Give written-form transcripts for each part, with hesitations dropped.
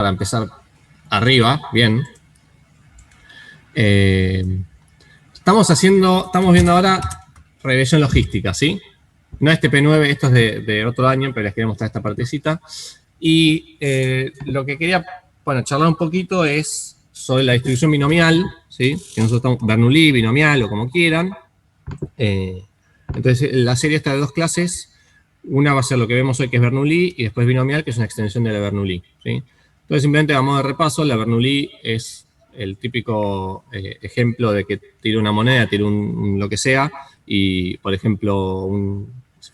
para empezar arriba, bien. Estamos viendo ahora regresión logística, ¿sí? No es TP9, esto es de otro año, pero les quería mostrar esta partecita. Y lo que quería, bueno, charlar un poquito es sobre la distribución binomial, ¿sí? Que nosotros estamos, Bernoulli, binomial o como quieran. Entonces, la serie está de dos clases. Una va a ser lo que vemos hoy, que es Bernoulli, y después binomial, que es una extensión de la Bernoulli, ¿sí? Entonces, simplemente a modo de repaso, la Bernoulli es el típico ejemplo de que tiro una moneda, tiro lo que sea, y, por ejemplo,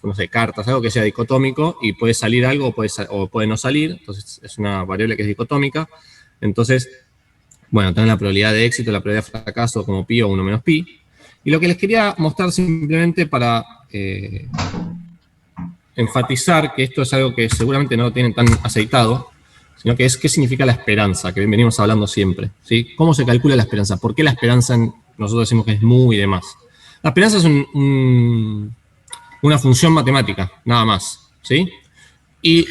no sé, cartas, algo que sea dicotómico, y puede salir algo o puede no salir. Entonces, es una variable que es dicotómica. Entonces, bueno, tenemos la probabilidad de éxito, la probabilidad de fracaso como pi o 1 menos pi. Y lo que les quería mostrar simplemente para enfatizar que esto es algo que seguramente no lo tienen tan aceitado, sino que es qué significa la esperanza, que venimos hablando siempre, ¿sí? ¿Cómo se calcula la esperanza? ¿Por qué la esperanza nosotros decimos que es mu y demás? La esperanza es una función matemática, nada más, ¿sí? Y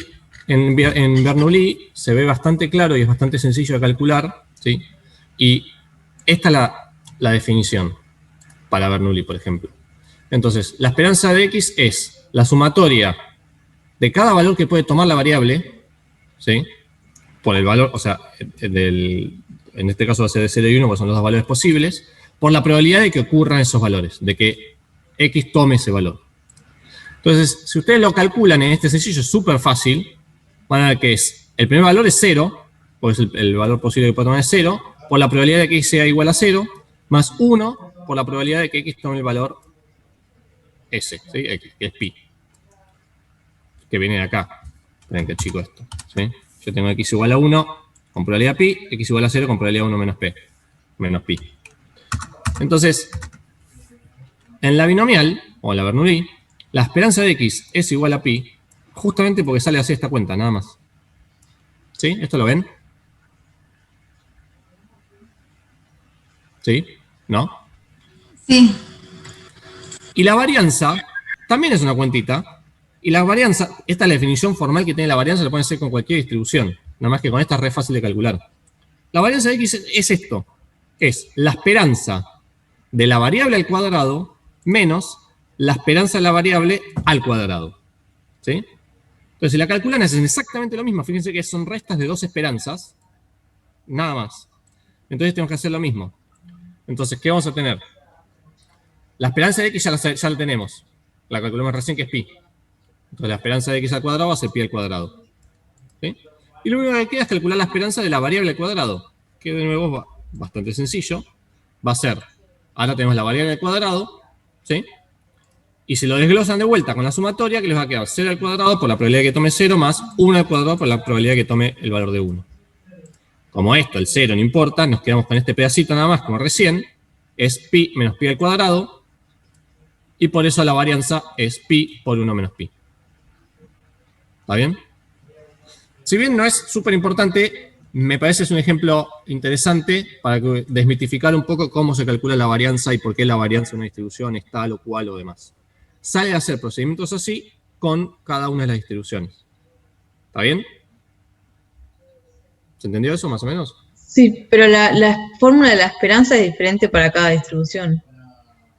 en Bernoulli se ve bastante claro y es bastante sencillo de calcular, ¿sí? Y esta es la definición para Bernoulli, por ejemplo. Entonces, la esperanza de X es la sumatoria de cada valor que puede tomar la variable, ¿sí? Por el valor, o sea, en este caso va a ser de 0 y 1, porque son los dos valores posibles, por la probabilidad de que ocurran esos valores, de que X tome ese valor. Entonces, si ustedes lo calculan en este ejercicio, es súper fácil. Van a ver que el primer valor es 0, pues el valor posible que puede tomar es 0, por la probabilidad de que X sea igual a 0, más 1 por la probabilidad de que X tome el valor S, ¿sí? X, que es pi. Que viene de acá. Miren qué chico esto, ¿sí? Yo tengo X igual a 1 con probabilidad pi, X igual a 0 con probabilidad 1 menos pi. Entonces, en la binomial, o en la Bernoulli, la esperanza de X es igual a pi, justamente porque sale así esta cuenta, nada más. ¿Sí? ¿Esto lo ven? ¿Sí? ¿No? Sí. Y la varianza también es una cuentita. Y la varianza, esta es la definición formal que tiene la varianza, la pueden hacer con cualquier distribución. Nada más que con esta es re fácil de calcular. La varianza de X es esto. Es la esperanza de la variable al cuadrado menos la esperanza de la variable al cuadrado. ¿Sí? Entonces, si la calculan, hacen exactamente lo mismo. Fíjense que son restas de dos esperanzas. Nada más. Entonces, tenemos que hacer lo mismo. Entonces, ¿qué vamos a tener? La esperanza de X ya la tenemos. La calculamos recién, que es pi. Entonces, la esperanza de X al cuadrado va a ser pi al cuadrado. ¿Sí? Y lo único que queda es calcular la esperanza de la variable al cuadrado, que de nuevo es bastante sencillo. Va a ser, ahora tenemos la variable al cuadrado, ¿sí? Y si lo desglosan de vuelta con la sumatoria, que les va a quedar 0 al cuadrado por la probabilidad de que tome 0 más 1 al cuadrado por la probabilidad de que tome el valor de 1. Como esto, el 0 no importa, nos quedamos con este pedacito nada más, como recién, es pi menos pi al cuadrado, y por eso la varianza es pi por 1 menos pi. ¿Está bien? Si bien no es súper importante, me parece que es un ejemplo interesante para desmitificar un poco cómo se calcula la varianza y por qué la varianza de una distribución es tal o cual o demás. Sale a hacer procedimientos así con cada una de las distribuciones. ¿Está bien? ¿Se entendió eso más o menos? Sí, pero la fórmula de la esperanza es diferente para cada distribución.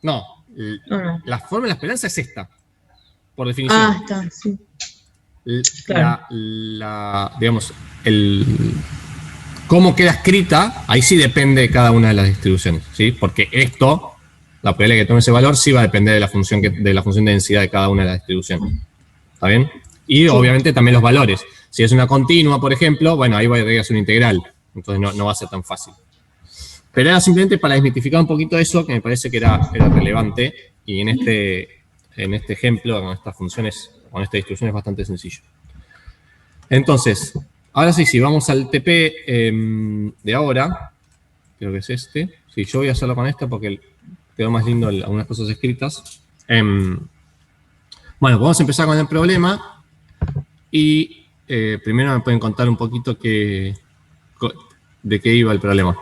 No, no. La fórmula de la esperanza es esta, por definición. Ah, está, sí. Claro. Digamos, cómo queda escrita, ahí sí depende de cada una de las distribuciones, ¿sí? Porque esto, la probabilidad de que tome ese valor, sí va a depender de la función de densidad de cada una de las distribuciones. ¿Está bien? Y sí, obviamente también los valores. Si es una continua, por ejemplo, bueno, ahí va a ser una integral. Entonces no va a ser tan fácil. Pero era simplemente para desmitificar un poquito eso, que me parece que era relevante. Y en este ejemplo, con estas funciones, con esta distribución es bastante sencillo. Entonces, ahora sí, vamos al TP de ahora. Creo que es este. Sí, yo voy a hacerlo con esta porque quedó más lindo algunas cosas escritas. Bueno, vamos a empezar con el problema. Y primero me pueden contar un poquito de qué iba el problema.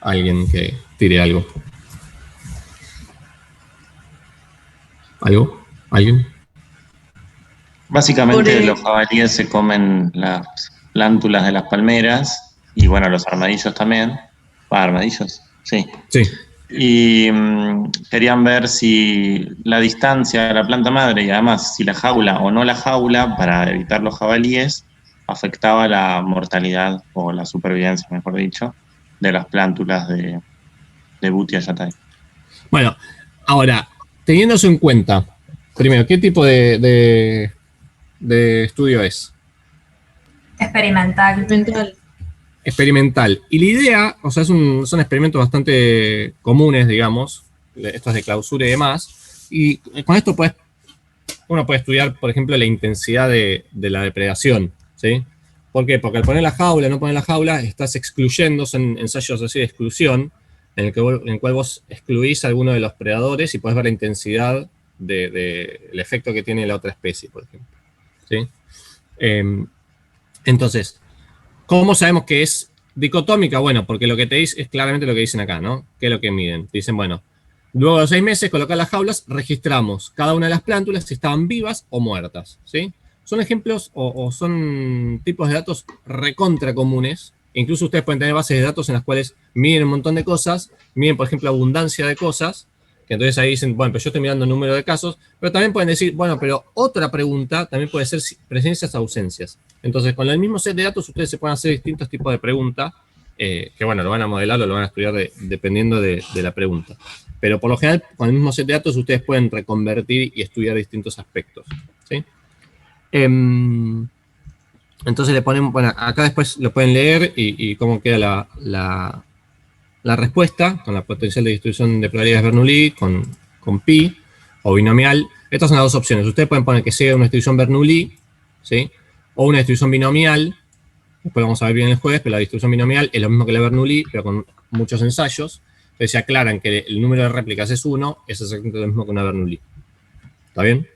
Alguien que tire algo. ¿Algo? ¿Alguien? Básicamente los jabalíes se comen las plántulas de las palmeras y bueno, los armadillos también. Armadillos, sí. Sí. Y querían ver si la distancia de la planta madre y además si la jaula o no la jaula para evitar los jabalíes afectaba la mortalidad o la supervivencia, mejor dicho, de las plántulas de Butia yatay. Bueno, ahora, teniendo eso en cuenta, primero, ¿qué tipo de estudio es? Experimental. Experimental. Y la idea, o sea, son experimentos bastante comunes, digamos, estos de clausura y demás, y con esto uno puede estudiar, por ejemplo, la intensidad de la depredación, ¿sí? ¿Por qué? Porque al poner la jaula, no poner la jaula, estás excluyendo, son ensayos así de exclusión, en el cual vos excluís a alguno de los predadores y podés ver la intensidad del efecto que tiene la otra especie, por ejemplo, ¿sí? Entonces, ¿cómo sabemos que es dicotómica? Bueno, porque lo que te dice es claramente lo que dicen acá, ¿no? ¿Qué es lo que miden? Dicen, bueno, luego de 6 meses, colocar las jaulas, registramos cada una de las plántulas si estaban vivas o muertas, ¿sí? Son ejemplos o son tipos de datos recontra comunes. Incluso ustedes pueden tener bases de datos en las cuales miden un montón de cosas, miden, por ejemplo, abundancia de cosas, que entonces ahí dicen, bueno, pero yo estoy mirando el número de casos, pero también pueden decir, bueno, pero otra pregunta también puede ser presencias o ausencias. Entonces, con el mismo set de datos, ustedes se pueden hacer distintos tipos de preguntas, que bueno, lo van a modelar o lo van a estudiar dependiendo de la pregunta. Pero por lo general, con el mismo set de datos, ustedes pueden reconvertir y estudiar distintos aspectos, ¿sí? Entonces le ponemos, bueno, acá después lo pueden leer y cómo queda la respuesta con la potencial de distribución de probabilidades Bernoulli con pi o binomial. Estas son las dos opciones. Ustedes pueden poner que sea una distribución Bernoulli, ¿sí? O una distribución binomial. Después lo vamos a ver bien el jueves, pero la distribución binomial es lo mismo que la Bernoulli, pero con muchos ensayos. Entonces se aclaran que el número de réplicas es 1, es exactamente lo mismo que una Bernoulli. ¿Está bien?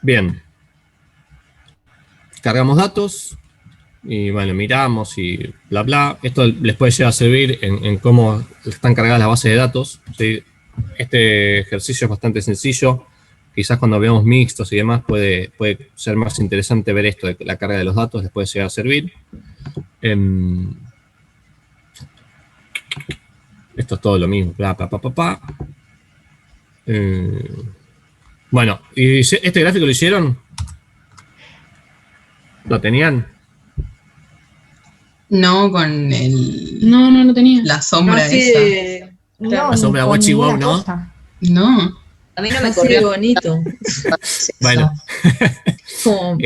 Bien. Cargamos datos y bueno, miramos y bla bla. Esto les puede llegar a servir en cómo están cargadas las bases de datos, ¿sí? Este ejercicio es bastante sencillo. Quizás cuando veamos mixtos y demás puede ser más interesante ver esto de la carga de los datos, les puede llegar a servir. Esto es todo lo mismo. Bueno, ¿y este gráfico lo hicieron? ¿Lo tenían? No, con el... No lo tenía. La sombra Así esa. La sombra con Wachi Wow, ninguna ¿no? cosa. No. A mí no me Así corrió de bonito. Bueno, Como-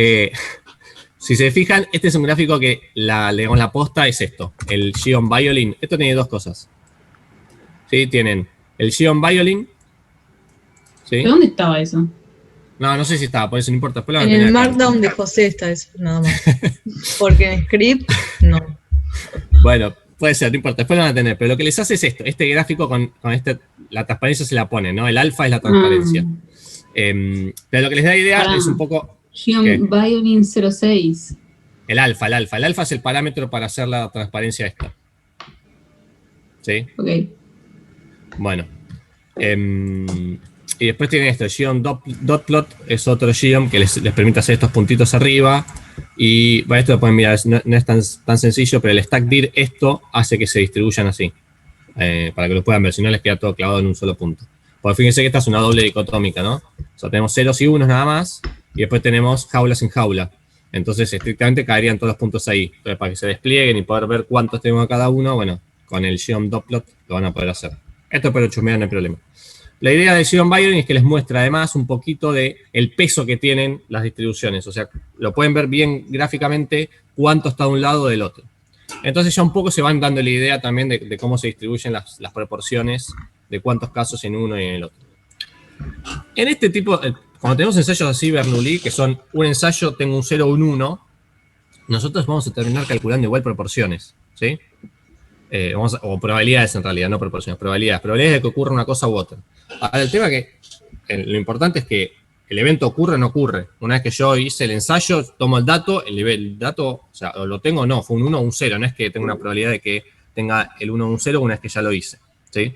si se fijan, este es un gráfico que la posta es esto, el Xeon Violin. Esto tiene dos cosas. ¿Sí? Tienen el Xeon Violin. ¿Sí? ¿De dónde estaba eso? No sé si estaba, por eso no importa. Después lo van a En tener el acá. Markdown de José está eso, nada más. Porque en Script, no. Bueno, puede ser, no importa, después lo van a tener. Pero lo que les hace es esto, este gráfico con la transparencia se la pone, ¿no? El alfa es la transparencia. Pero lo que les da idea Pará. es un poco Gion ¿Qué? Violin 06. el alfa. El alfa es el parámetro para hacer la transparencia esta. ¿Sí? Ok. Bueno. Y después tienen esto, el Xeon dot plot es otro Xeon que les permite hacer estos puntitos arriba. Y bueno, esto lo pueden mirar, no es tan sencillo, pero el stack dir esto hace que se distribuyan así. Para que lo puedan ver, si no les queda todo clavado en un solo punto. Porque fíjense que esta es una doble dicotómica, ¿no? O sea, tenemos ceros y unos nada más, y después tenemos jaulas en jaula. Entonces, estrictamente caerían todos los puntos ahí. Entonces, para que se desplieguen y poder ver cuántos tenemos a cada uno, bueno, con el Xeon dot plot lo van a poder hacer. Esto pero chusmear no hay problema. La idea de Xeon Violin es que les muestra además un poquito de el peso que tienen las distribuciones. O sea, lo pueden ver bien gráficamente cuánto está de un lado o del otro. Entonces ya un poco se van dando la idea también de cómo se distribuyen las proporciones de cuántos casos en uno y en el otro. En este tipo, cuando tenemos ensayos así Bernoulli, que son un ensayo, tengo un 0 o un 1, nosotros vamos a terminar calculando igual proporciones, ¿sí? O probabilidades en realidad, no proporciones, probabilidades de que ocurra una cosa u otra. Ahora, el tema que lo importante es que el evento ocurre o no ocurre. Una vez que yo hice el ensayo, tomo el dato, el dato, o sea, o lo tengo o no, fue un 1 o un 0, no es que tenga una probabilidad de que tenga el 1 o un 0 una vez que ya lo hice, ¿sí?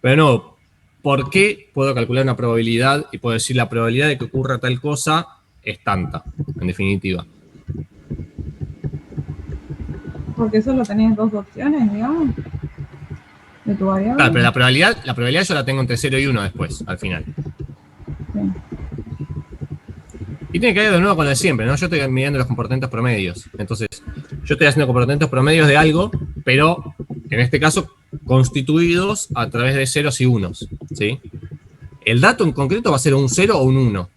Pero no, ¿por qué puedo calcular una probabilidad y puedo decir la probabilidad de que ocurra tal cosa es tanta, en definitiva? Porque solo tenés dos opciones, digamos, de tu variable. Claro, pero la probabilidad yo la tengo entre 0 y 1 después, al final. Sí. Y tiene que ver de nuevo con lo de siempre, ¿no? Yo estoy midiendo los comportamientos promedios. Entonces, yo estoy haciendo comportamientos promedios de algo, pero en este caso constituidos a través de ceros y unos, ¿sí? El dato en concreto va a ser un 0 o un 1,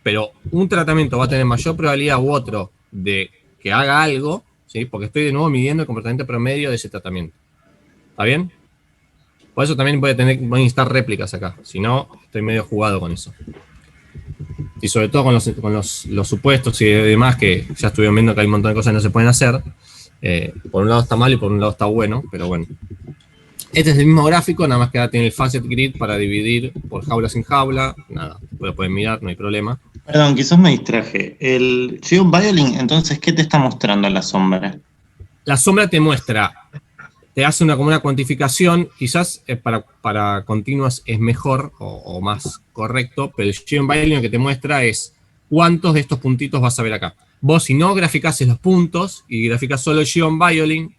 pero un tratamiento va a tener mayor probabilidad u otro de que haga algo, ¿sí? Porque estoy de nuevo midiendo el comportamiento promedio de ese tratamiento. ¿Está bien? Por eso también voy a necesitar réplicas acá, si no, estoy medio jugado con eso. Y sobre todo con los supuestos y demás, que ya estuvieron viendo que hay un montón de cosas que no se pueden hacer. Por un lado está mal y por un lado está bueno, pero bueno. Este es el mismo gráfico, nada más que ahora tiene el facet grid para dividir por jaula sin jaula. Nada, lo pueden mirar, no hay problema. Perdón, quizás me distraje. El GeoViolin, entonces, ¿qué te está mostrando la sombra? La sombra te muestra, te hace como una cuantificación, quizás para continuas es mejor o más correcto, pero el GeoViolin lo que te muestra es cuántos de estos puntitos vas a ver acá. Vos, si no graficases los puntos y graficas solo el GeoViolin,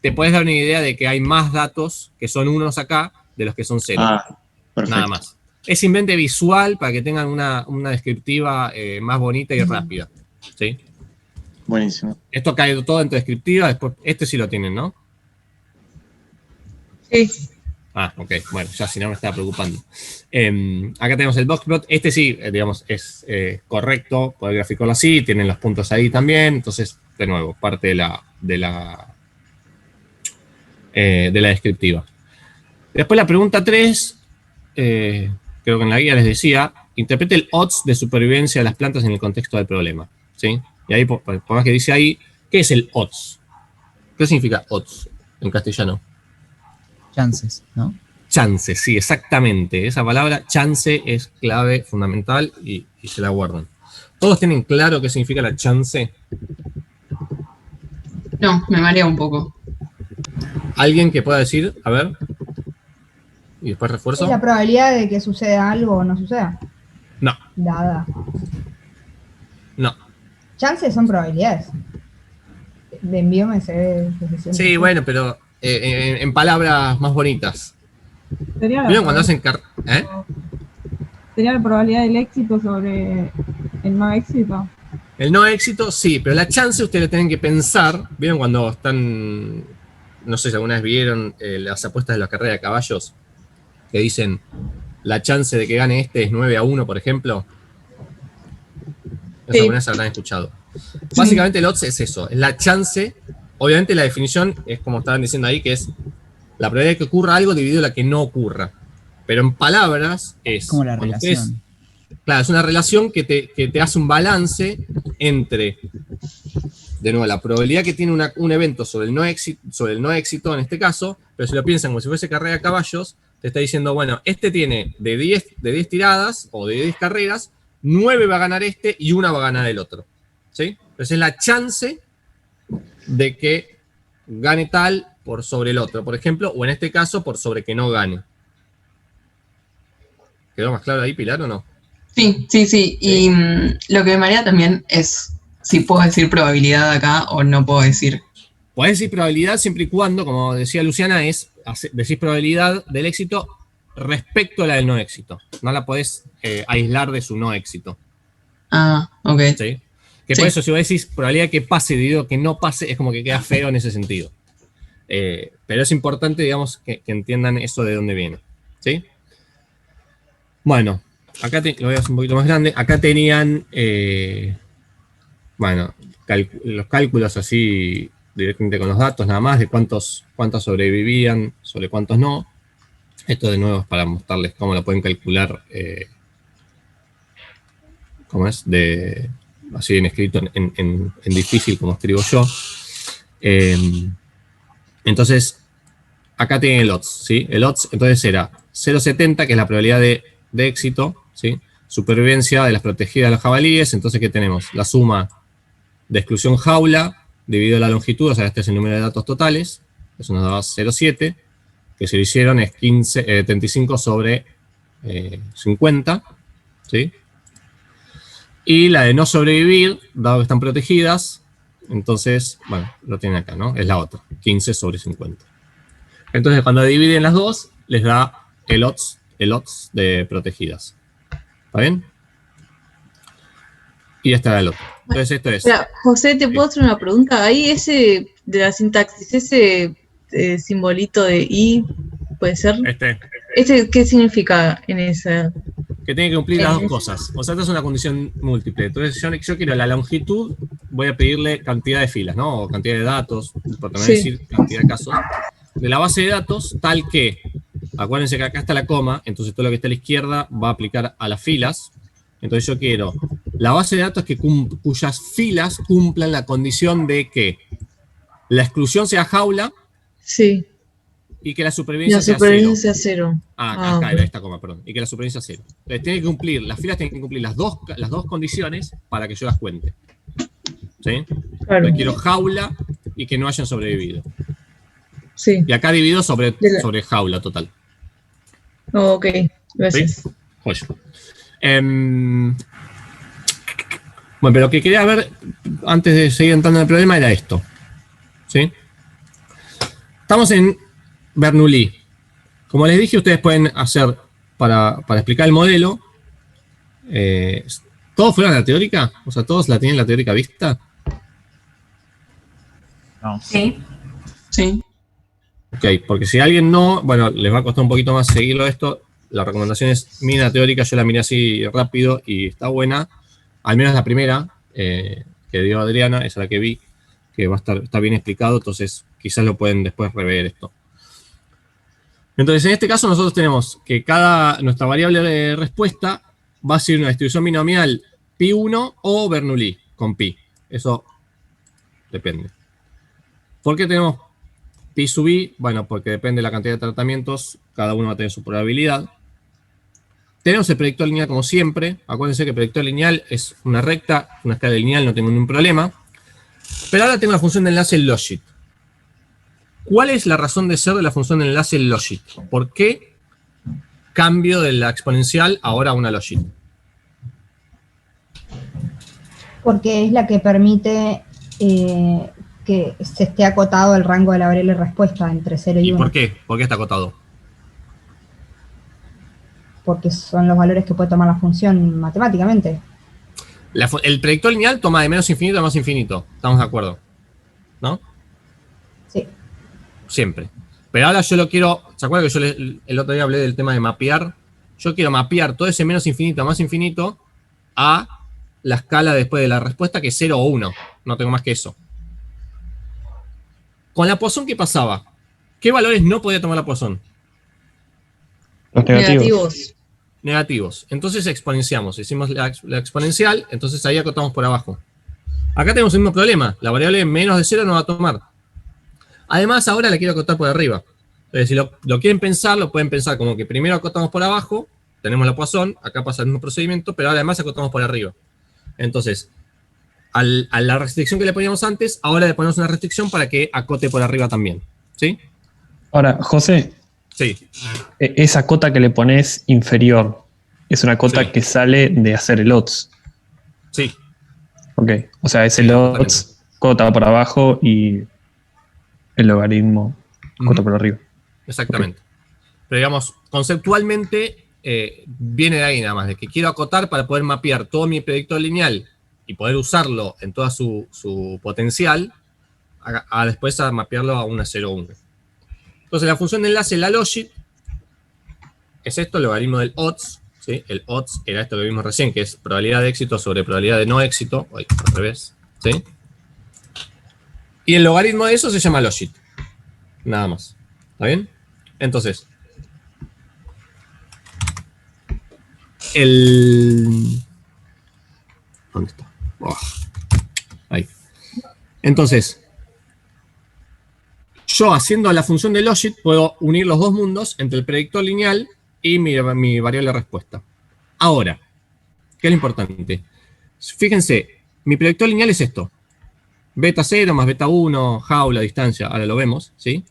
te puedes dar una idea de que hay más datos que son unos acá de los que son ceros. Ah, perfecto. Nada más. Es simplemente visual para que tengan una descriptiva más bonita y rápida. ¿Sí? Buenísimo. Esto cae todo en tu descriptiva, después este sí lo tienen, ¿no? Sí. Ah, ok, bueno, ya si no me estaba preocupando. Acá tenemos el boxplot, este sí, digamos, es correcto, poder graficarlo así, tienen los puntos ahí también, entonces, de nuevo, parte de la descriptiva. Después la pregunta 3, creo que en la guía les decía, interprete el odds de supervivencia de las plantas en el contexto del problema, ¿sí? Y ahí, por más que dice ahí, ¿qué es el odds? ¿Qué significa odds en castellano? Chances, ¿no? Chance, sí, exactamente. Esa palabra, chance, es clave, fundamental y se la guardan. ¿Todos tienen claro qué significa la chance? No, me marea un poco. ¿Alguien que pueda decir? A ver. Y después refuerzo. ¿Es la probabilidad de que suceda algo o no suceda? No, Dada. no. Chances son probabilidades. De envío se ve. Sí, bueno, pero en palabras más bonitas. Sería ¿Vieron cuando hacen sería la probabilidad del éxito sobre el no éxito. El no éxito, sí, pero la chance ustedes lo tienen que pensar. ¿Vieron cuando están, no sé si alguna vez vieron las apuestas de la carrera de caballos? Que dicen, la chance de que gane este es 9-1, por ejemplo. Eso alguna vez habrán escuchado. Básicamente el odds es eso, es la chance. Obviamente la definición es como estaban diciendo ahí, que es la probabilidad de que ocurra algo dividido la que no ocurra. Pero en palabras es... Como la relación. Claro, es una relación que te hace un balance entre, de nuevo, la probabilidad que tiene un evento sobre el no éxito en este caso, pero si lo piensan como si fuese carrera de caballos, te está diciendo, bueno, este tiene de 10 tiradas o de 10 carreras, 9 va a ganar este y 1 va a ganar el otro. ¿Sí? Entonces es la chance de que gane tal por sobre el otro, por ejemplo, o en este caso por sobre que no gane. ¿Quedó más claro ahí, Pilar, o no? Sí. Y lo que me marea también es si puedo decir probabilidad acá o no puedo decir. Podés decir probabilidad siempre y cuando, como decía Luciana, decís probabilidad del éxito respecto a la del no éxito. No la podés aislar de su no éxito. Ah, ok. ¿Sí? Que por eso, si vos decís probabilidad que pase dividido que no pase, es como que queda feo en ese sentido. Pero es importante, digamos, que entiendan eso de dónde viene. ¿Sí? Bueno, acá lo voy a hacer un poquito más grande. Acá tenían, bueno, los cálculos así directamente con los datos nada más, de cuántos sobrevivían, sobre cuántos no. Esto de nuevo es para mostrarles cómo lo pueden calcular, cómo es, así en escrito, en difícil como escribo yo. Entonces, acá tienen el odds, ¿sí? El odds entonces era 0,70, que es la probabilidad de éxito, ¿sí? Supervivencia de las protegidas de los jabalíes. Entonces, ¿qué tenemos? La suma de exclusión jaula dividido la longitud, o sea, este es el número de datos totales, eso nos daba 0,7, que si lo hicieron es 35 sobre 50, ¿sí? Y la de no sobrevivir, dado que están protegidas, entonces, bueno, lo tienen acá, ¿no? Es la otra, 15 sobre 50. Entonces, cuando dividen las dos, les da el odds de protegidas. ¿Está bien? Y esta era el otro. Entonces, esto es... Espera, José, ¿te puedo hacer una pregunta? Ahí ese de la sintaxis, ese simbolito de I, ¿puede ser? ¿Este qué significa en esa? Que tiene que cumplir las dos cosas. O sea, esta es una condición múltiple. Entonces, yo quiero la longitud, voy a pedirle cantidad de filas, ¿no? O cantidad de datos, por también decir cantidad de casos. De la base de datos, tal que, acuérdense que acá está la coma, entonces todo lo que está a la izquierda va a aplicar a las filas. Entonces yo quiero la base de datos cuyas filas cumplan la condición de que la exclusión sea jaula. Sí. Y que la supervivencia sea cero. Acá era esta coma, perdón. Y que la supervivencia sea cero. Entonces tiene que cumplir, las filas tienen que cumplir las dos condiciones para que yo las cuente. ¿Sí? Claro. Entonces quiero jaula y que no hayan sobrevivido. Sí. Y acá divido sobre jaula total. Ok, gracias. ¿Sí? Joya. Bueno, pero lo que quería ver antes de seguir entrando en el problema era esto. ¿Sí? Estamos en Bernoulli. Como les dije, ustedes pueden hacer, para explicar el modelo, ¿todos fueron a la teórica? O sea, ¿todos la tienen la teórica vista? No. Sí. Sí. Ok, porque si alguien no, bueno, les va a costar un poquito más seguirlo esto. La recomendación es miren la teórica, yo la miré así rápido y está buena. Al menos la primera que dio Adriana, esa es la que vi, que está bien explicado, entonces quizás lo pueden después rever esto. Entonces, en este caso nosotros tenemos que nuestra variable de respuesta va a ser una distribución binomial pi1 o Bernoulli con pi. Eso depende. ¿Por qué tenemos pi sub i? Bueno, porque depende de la cantidad de tratamientos, cada uno va a tener su probabilidad. Tenemos el predictor lineal como siempre. Acuérdense que el predictor lineal es una recta, una escala lineal, no tengo ningún problema. Pero ahora tengo la función de enlace logit. ¿Cuál es la razón de ser de la función de enlace logit? ¿Por qué cambio de la exponencial ahora a una logit? Porque es la que permite que se esté acotado el rango de la variable respuesta entre 0 y 1. ¿Y por qué? ¿Por qué está acotado? Porque son los valores que puede tomar la función matemáticamente. El predictor lineal toma de menos infinito a más infinito. ¿Estamos de acuerdo? ¿No? Sí. Siempre. Pero ahora yo lo quiero... ¿Se acuerdan que yo el otro día hablé del tema de mapear? Yo quiero mapear todo ese menos infinito a más infinito a la escala después de la respuesta, que es 0 o 1. No tengo más que eso. Con la Poisson, ¿qué pasaba? ¿Qué valores no podía tomar la Poisson? Los negativos. Negativos. Entonces exponenciamos. Hicimos la exponencial, entonces ahí acotamos por abajo. Acá tenemos el mismo problema. La variable menos de 0 no va a tomar. Además, ahora la quiero acotar por arriba. Entonces, si lo quieren pensar, lo pueden pensar como que primero acotamos por abajo, tenemos la Poisson, acá pasa el mismo procedimiento, pero además acotamos por arriba. Entonces, a la restricción que le poníamos antes, ahora le ponemos una restricción para que acote por arriba también. ¿Sí? Ahora, José. Sí. Esa cota que le pones inferior, es una cota que sale de hacer el odds. Sí. Ok. O sea, es el odds, cota por abajo y el logaritmo, cota por arriba. Exactamente. Okay. Pero digamos, conceptualmente viene de ahí nada más, de que quiero acotar para poder mapear todo mi predictor lineal y poder usarlo en toda su potencial, después a mapearlo a una 0,1. Entonces la función de enlace, la logit, es esto, el logaritmo del odds, ¿sí? El odds era esto que vimos recién, que es probabilidad de éxito sobre probabilidad de no éxito, al revés, ¿sí? Y el logaritmo de eso se llama logit, nada más, ¿está bien? Entonces, ¿dónde está? Oh, ahí. Entonces, yo haciendo la función de logit puedo unir los dos mundos entre el predictor lineal y mi variable de respuesta. Ahora, ¿qué es lo importante? Fíjense, mi predictor lineal es esto. Beta 0 más beta 1, jaula, distancia, ahora lo vemos, ¿sí?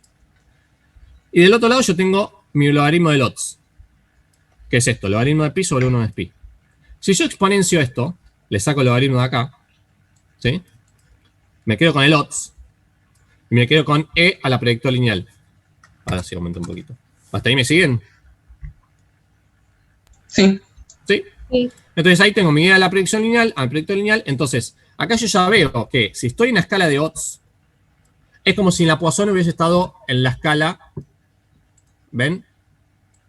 Y del otro lado yo tengo mi logaritmo del odds, ¿Qué es esto? Logaritmo de pi sobre 1 de pi. Si yo exponencio esto, le saco el logaritmo de acá, ¿sí? Me quedo con el odds y me quedo con e a la predictor lineal. Ahora sí aumento un poquito. ¿Hasta ahí me siguen? Sí. ¿Sí? Sí. Entonces ahí tengo mi e a la predicción lineal, al predictor lineal. Entonces, acá yo ya veo que si estoy en la escala de odds, es como si en la Poisson hubiese estado en la escala, ¿ven?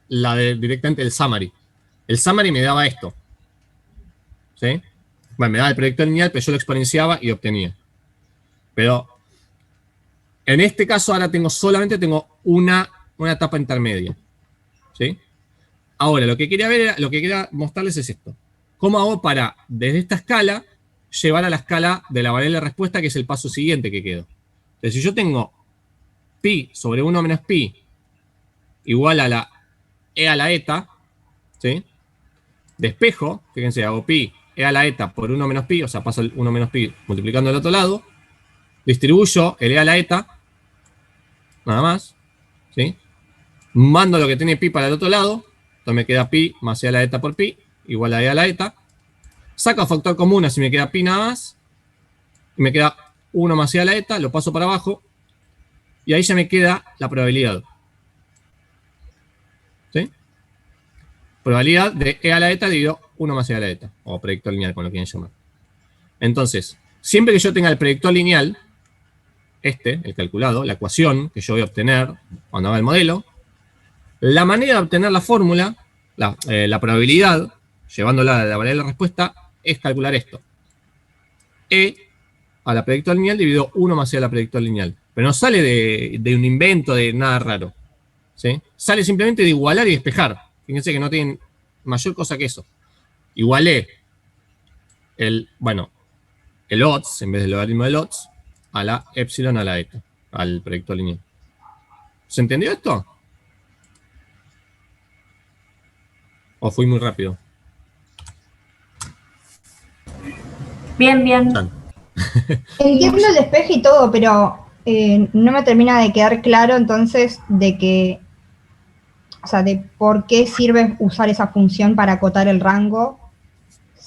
La de directamente el summary. El summary me daba esto. ¿Sí? Bueno, me daba el predictor lineal, pero yo lo exponenciaba y obtenía. Pero en este caso ahora solamente tengo una etapa intermedia. ¿Sí? Ahora, lo que quería mostrarles es esto. ¿Cómo hago para, desde esta escala, llevar a la escala de la variable de respuesta, que es el paso siguiente que quedo? Entonces, si yo tengo pi sobre 1 menos pi igual a la e a la eta, ¿sí? Despejo, fíjense, hago pi e a la eta por 1 menos pi, o sea, paso el 1 menos pi multiplicando al otro lado, distribuyo el e a la eta, nada más, ¿sí? Mando lo que tiene pi para el otro lado, entonces me queda pi más e a la eta por pi, igual a e a la eta. Saco factor común, así me queda pi nada más, y me queda 1 más e a la eta, lo paso para abajo, y ahí ya me queda la probabilidad. ¿Sí? Probabilidad de e a la eta dividido 1 más e a la eta, o predictor lineal, como lo quieren llamar. Entonces, siempre que yo tenga el predictor lineal, el calculado, la ecuación que yo voy a obtener cuando haga el modelo, la manera de obtener la fórmula, la probabilidad, llevándola a la variable de respuesta, es calcular esto. E a la predictor lineal dividido 1 más e a la predictor lineal. Pero no sale de un invento, de nada raro. ¿Sí? Sale simplemente de igualar y despejar. Fíjense que no tienen mayor cosa que eso. Igualé el odds, en vez del logaritmo del odds, a la epsilon a la eta, al predictor lineal. ¿Se entendió esto? ¿O fui muy rápido? Bien, bien. Entiendo el despeje y todo, pero no me termina de quedar claro entonces de por qué sirve usar esa función para acotar el rango.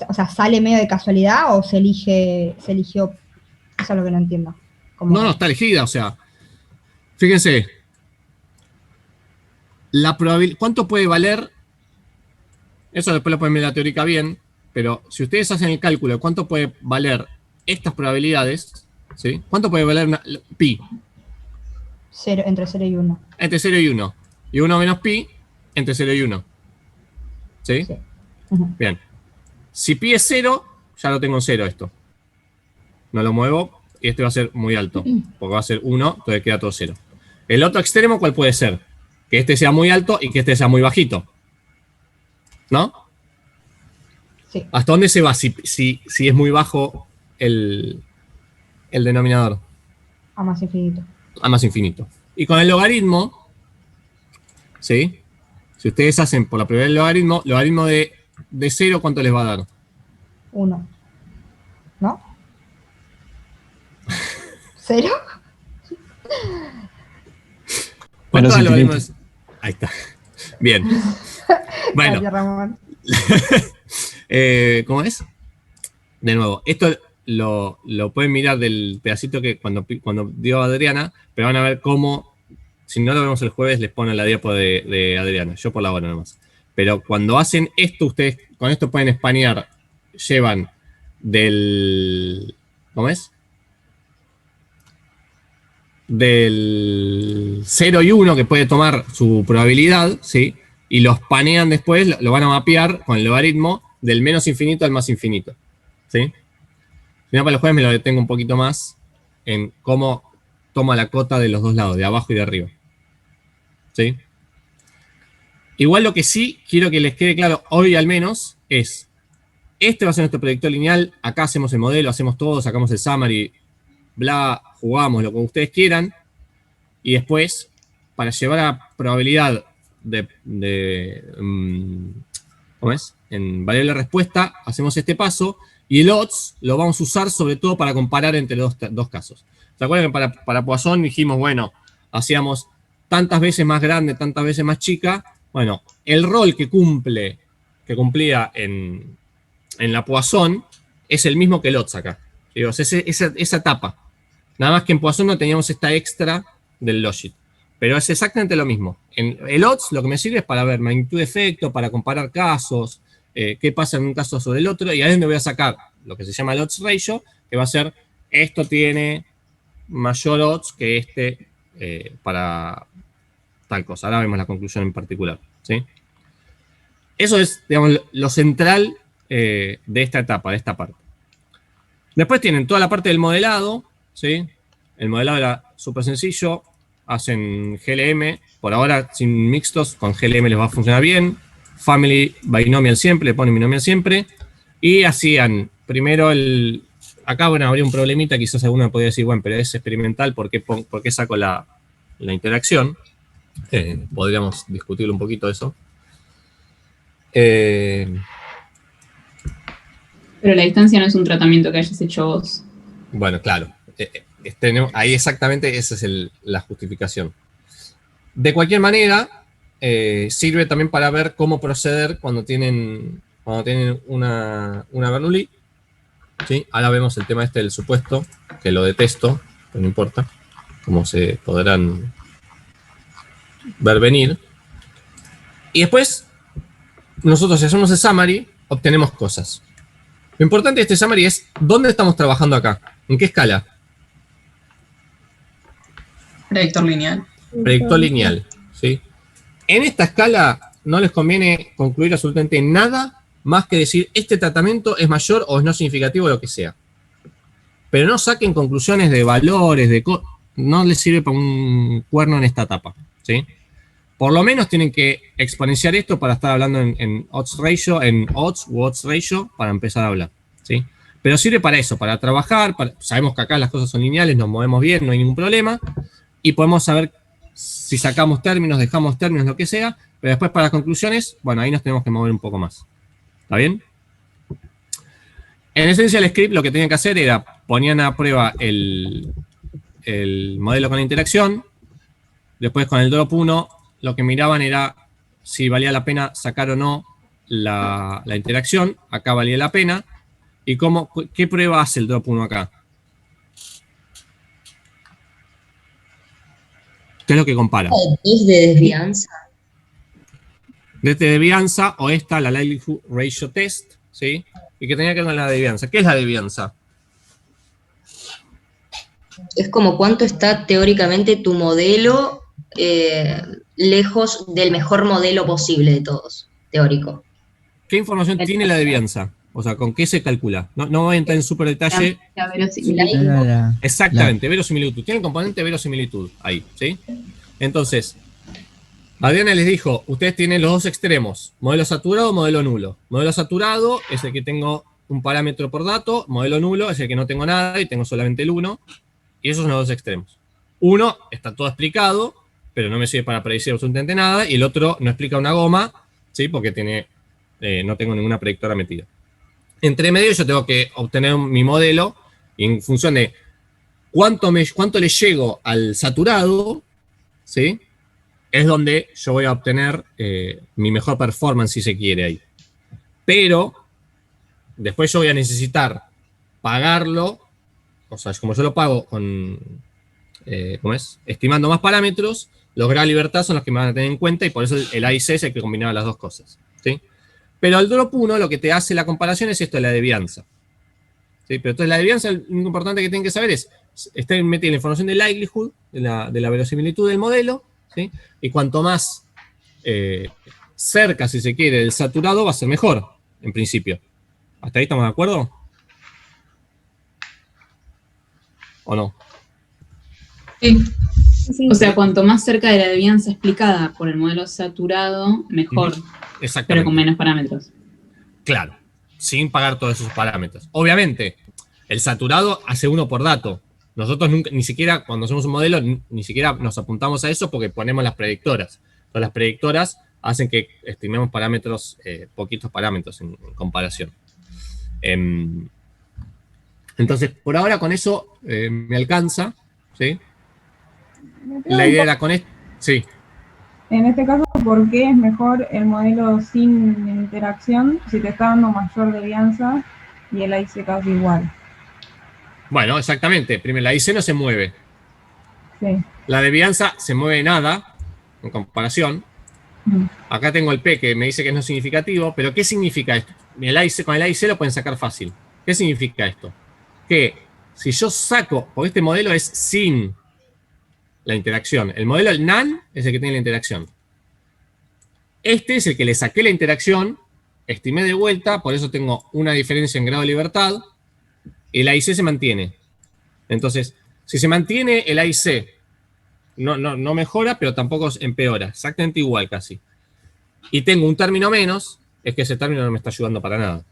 O sea, ¿sale medio de casualidad o se eligió? Eso es lo que no entiendo. No, está elegida, o sea, fíjense, la probabilidad, ¿cuánto puede valer? Eso después lo pueden ver en la teórica bien, pero si ustedes hacen el cálculo de cuánto puede valer estas probabilidades, ¿sí? ¿Cuánto puede valer pi? Entre 0 y 1. Entre 0 y 1. Y 1 menos pi, entre 0 y 1. ¿Sí? Sí. Uh-huh. Bien. Si pi es 0, ya lo tengo en 0 esto. No lo muevo y este va a ser muy alto, porque va a ser 1, entonces queda todo 0. El otro extremo, ¿cuál puede ser? Que este sea muy alto y que este sea muy bajito. ¿No? Sí. ¿Hasta dónde se va si es muy bajo el denominador? A más infinito. A más infinito. Y con el logaritmo, ¿sí? Si ustedes hacen por la probabilidad del logaritmo de 0, ¿cuánto les va a dar? 1. ¿No? ¿0? ¿Cuánto da el logaritmo infinito. Ahí está. Bien. Bueno. Gracias, Ramón. ¿Cómo es? De nuevo, esto lo pueden mirar del pedacito que cuando dio Adriana, pero van a ver cómo, si no lo vemos el jueves, les ponen la diapo de Adriana, yo por la hora nomás. Pero cuando hacen esto, ustedes con esto pueden espanear, llevan del, ¿cómo es? Del 0 y 1, que puede tomar su probabilidad, ¿sí? Y los panean después, lo van a mapear con el logaritmo del menos infinito al más infinito. ¿Sí? Si no, para los jueves me lo detengo un poquito más en cómo toma la cota de los dos lados, de abajo y de arriba. ¿Sí? Igual lo que sí quiero que les quede claro, hoy al menos, es este va a ser nuestro predictor lineal, acá hacemos el modelo, hacemos todo, sacamos el summary, bla, jugamos lo que ustedes quieran, y después, para llevar a probabilidad ¿cómo es? En variable respuesta, hacemos este paso, y el odds lo vamos a usar sobre todo para comparar entre los dos casos. ¿Se acuerdan que para Poisson dijimos, bueno, hacíamos tantas veces más grande, tantas veces más chica? Bueno, el rol que cumplía en la Poisson es el mismo que el OTS acá. Digo, esa etapa. Nada más que en Poisson no teníamos esta extra del logit. Pero es exactamente lo mismo. En el OTS lo que me sirve es para ver magnitud de efecto, para comparar casos, qué pasa en un caso sobre el otro, y ahí es donde voy a sacar lo que se llama el odds ratio, que va a ser, esto tiene mayor odds que este para tal cosa. Ahora vemos la conclusión en particular, ¿sí? Eso es, digamos, lo central de esta etapa, de esta parte. Después tienen toda la parte del modelado, ¿sí? El modelado era súper sencillo. Hacen GLM, por ahora sin mixtos, con GLM les va a funcionar bien. Family binomial siempre, le ponen binomial siempre. Y hacían primero acá, bueno, habría un problemita, quizás alguno podría decir, bueno, pero es experimental, ¿por qué saco la interacción? Podríamos discutir un poquito eso. Pero la distancia no es un tratamiento que hayas hecho vos. Bueno, claro. Ahí exactamente esa es la justificación. De cualquier manera, sirve también para ver cómo proceder cuando tienen una Bernoulli, ¿sí? Ahora vemos el tema del supuesto, que lo detesto, pero no importa, como se podrán ver venir. Y después, nosotros si hacemos el summary, obtenemos cosas. Lo importante de este summary es dónde estamos trabajando acá, en qué escala. Predictor lineal. Predictor lineal, ¿sí? En esta escala no les conviene concluir absolutamente nada más que decir este tratamiento es mayor o es no significativo, lo que sea. Pero no saquen conclusiones de valores, no les sirve para un cuerno en esta etapa, ¿sí? Por lo menos tienen que exponenciar esto para estar hablando en odds ratio, en odds u odds ratio, para empezar a hablar, ¿sí? Pero sirve para eso, para trabajar, sabemos que acá las cosas son lineales, nos movemos bien, no hay ningún problema, y podemos saber si sacamos términos, dejamos términos, lo que sea, pero después para las conclusiones, bueno, ahí nos tenemos que mover un poco más. ¿Está bien? En esencia el script lo que tenían que hacer era, ponían a prueba el modelo con la interacción, después con el drop 1, lo que miraban era si valía la pena sacar o no la interacción, acá valía la pena, y qué prueba hace el drop 1 acá. ¿Qué es lo que compara? ¿Es de desvianza? Desde desvianza, o esta, la likelihood ratio test, ¿sí? Y que tenía que ver con la desvianza. ¿Qué es la desvianza? Es como cuánto está teóricamente tu modelo lejos del mejor modelo posible de todos, teórico. ¿Qué información tiene la desvianza? O sea, ¿con qué se calcula? No voy a entrar en súper detalle. La verosimilitud. Exactamente, verosimilitud. Tiene el componente verosimilitud ahí, ¿sí? Entonces, Adriana les dijo, ustedes tienen los dos extremos, modelo saturado, modelo nulo. Modelo saturado es el que tengo un parámetro por dato, modelo nulo es el que no tengo nada y tengo solamente el 1. Y esos son los dos extremos. Uno está todo explicado, pero no me sirve para predecir absolutamente nada, y el otro no explica una goma, ¿sí? Porque no tengo ninguna predictora metida. Entre medio yo tengo que obtener mi modelo, y en función de cuánto le llego al saturado, ¿sí? Es donde yo voy a obtener mi mejor performance, si se quiere, ahí. Pero después yo voy a necesitar pagarlo, o sea, como yo lo pago con, estimando más parámetros, los grados de libertad son los que me van a tener en cuenta, y por eso el AIC es el que combinaba las dos cosas, ¿sí? Pero el drop 1 lo que te hace la comparación es esto de la desvianza, ¿sí? Pero entonces la desvianza, lo único importante que tienen que saber es, está metida la información de likelihood, de la verosimilitud del modelo, ¿sí? Y cuanto más cerca, si se quiere, del saturado, va a ser mejor, en principio. ¿Hasta ahí estamos de acuerdo? ¿O no? Sí. O sea, cuanto más cerca de la desvianza explicada por el modelo saturado, mejor. Exactamente. Pero con menos parámetros. Claro, sin pagar todos esos parámetros. Obviamente, el saturado hace uno por dato. Nosotros nunca, ni siquiera, cuando hacemos un modelo, ni siquiera nos apuntamos a eso porque ponemos las predictoras. Entonces, las predictoras hacen que estimemos parámetros, poquitos parámetros en comparación. Entonces, por ahora con eso me alcanza, ¿sí? La idea era con esto. Sí. En este caso, ¿por qué es mejor el modelo sin interacción si te está dando mayor devianza y el AIC casi igual? Bueno, exactamente. Primero, la IC no se mueve. Sí. La devianza se mueve nada en comparación. Acá tengo el P que me dice que es no significativo, pero ¿qué significa esto? El AIC, con el AIC lo pueden sacar fácil. ¿Qué significa esto? Que si yo saco, porque este modelo es sin la interacción. El modelo del NaN es el que tiene la interacción. Este es el que le saqué la interacción, estimé de vuelta, por eso tengo una diferencia en grado de libertad, y el AIC se mantiene. Entonces, si se mantiene el AIC, no mejora, pero tampoco empeora, exactamente igual casi. Y tengo un término menos, es que ese término no me está ayudando para nada.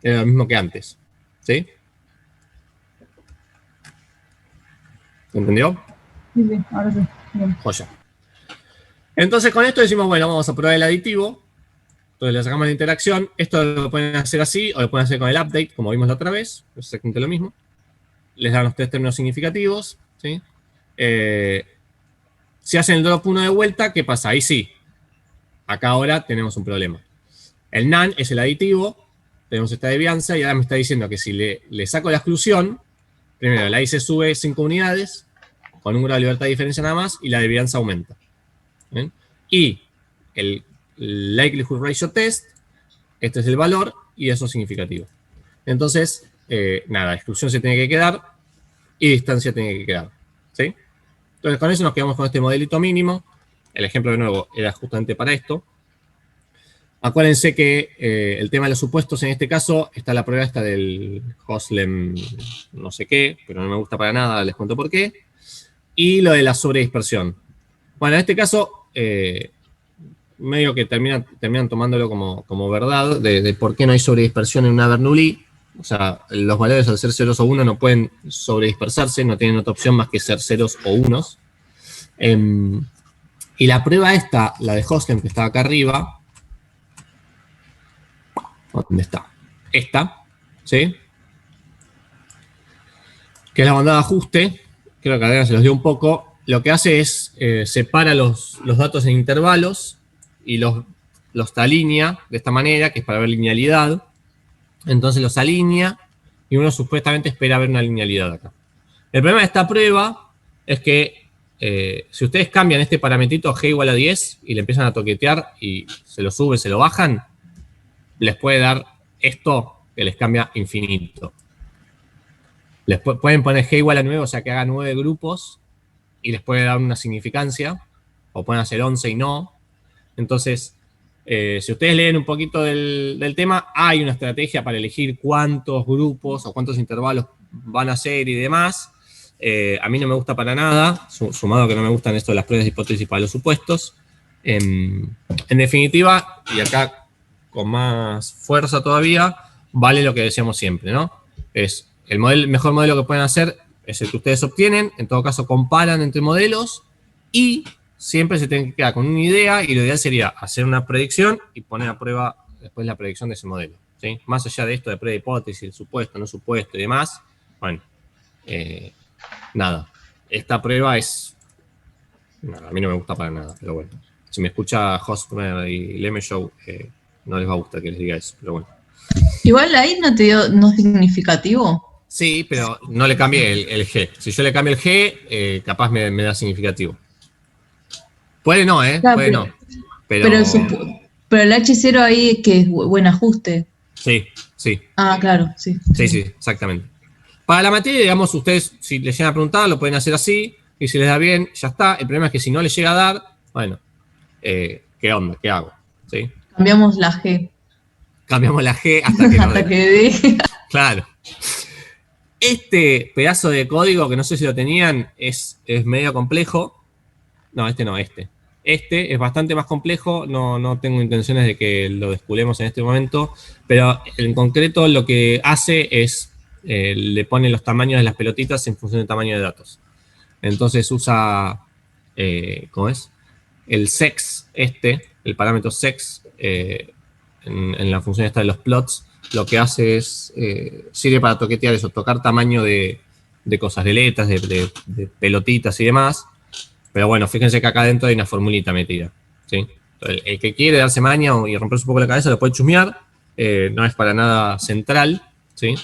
Es lo mismo que antes. ¿Sí? ¿Entendió? Sí, ahora sí. Bien. Joya. Entonces con esto decimos, bueno, vamos a probar el aditivo. Entonces le sacamos la interacción. Esto lo pueden hacer así o lo pueden hacer con el update, como vimos la otra vez. Es exactamente lo mismo. Les dan los 3 términos significativos. ¿Sí? Si hacen el drop 1 de vuelta, ¿qué pasa? Ahí sí. Acá ahora tenemos un problema. El NaN es el aditivo. Tenemos esta devianza y ahora me está diciendo que si le saco la exclusión, primero la IC sube 5 unidades con un grado de libertad de diferencia nada más y la devianza aumenta. ¿Bien? Y el likelihood ratio test, este es el valor y eso es significativo. Entonces, nada, exclusión se tiene que quedar y distancia tiene que quedar. ¿Sí? Entonces con eso nos quedamos con este modelito mínimo. El ejemplo de nuevo era justamente para esto. Acuérdense que el tema de los supuestos en este caso está la prueba esta del Hoslem no sé qué, pero no me gusta para nada, les cuento por qué. Y lo de la sobredispersión. Bueno, en este caso, medio que terminan tomándolo como verdad de por qué no hay sobredispersión en una Bernoulli. O sea, los valores al ser ceros o 1 no pueden sobredispersarse, no tienen otra opción más que ser ceros o unos. Y la prueba esta, la de Hoslem que estaba acá arriba, ¿dónde está? Esta, ¿sí? Que es la bandada de ajuste. Creo que Adriana se los dio un poco. Lo que hace es separa los datos en intervalos y los alinea de esta manera, que es para ver linealidad. Entonces los alinea y uno supuestamente espera ver una linealidad acá. El problema de esta prueba es que si ustedes cambian este parametrito G igual a 10 y le empiezan a toquetear y se lo suben, se lo bajan, les puede dar esto que les cambia infinito. Les pueden poner G igual a 9, o sea que haga 9 grupos y les puede dar una significancia, o pueden hacer 11 y no. Entonces, si ustedes leen un poquito del tema, hay una estrategia para elegir cuántos grupos o cuántos intervalos van a ser y demás. A mí no me gusta para nada, sumado que no me gustan esto de las pruebas de hipótesis para los supuestos. En definitiva, y acá con más fuerza todavía, vale lo que decíamos siempre, ¿no? Es el mejor modelo que pueden hacer es el que ustedes obtienen. En todo caso, comparan entre modelos y siempre se tienen que quedar con una idea y lo ideal sería hacer una predicción y poner a prueba después la predicción de ese modelo, ¿sí? Más allá de esto de prueba de hipótesis, el supuesto, no supuesto y demás, bueno, nada. Esta prueba es... Nada, a mí no me gusta para nada, pero bueno. Si me escucha Hosmer y Leme Show, no les va a gustar que les diga eso, pero bueno. Igual ahí no te dio no significativo. Sí, pero no le cambié el G. Si yo le cambio el G, capaz me da significativo. Puede no, Claro, puede no. Pero el H0 ahí es que es buen ajuste. Sí, sí. Ah, claro, sí. Sí, exactamente. Para la materia, digamos, ustedes, si les llegan a preguntar, lo pueden hacer así, y si les da bien, ya está. El problema es que si no les llega a dar, bueno, ¿qué onda? ¿Qué hago? ¿Sí? Cambiamos la G. Cambiamos la G hasta que hasta que dé. Claro. Este pedazo de código, que no sé si lo tenían, es medio complejo. No, este. Este es bastante más complejo, no tengo intenciones de que lo desculemos en este momento, pero en concreto lo que hace es, le pone los tamaños de las pelotitas en función del tamaño de datos. Entonces usa, ¿cómo es? El sex, el parámetro sex, en la función esta de los plots, lo que hace es, sirve para toquetear eso, tocar tamaño de cosas, de letras, de pelotitas y demás. Pero bueno, fíjense que acá adentro hay una formulita metida, ¿sí? Entonces, el que quiere darse maña y romperse un poco la cabeza lo puede chusmear. No es para nada central, ¿sí?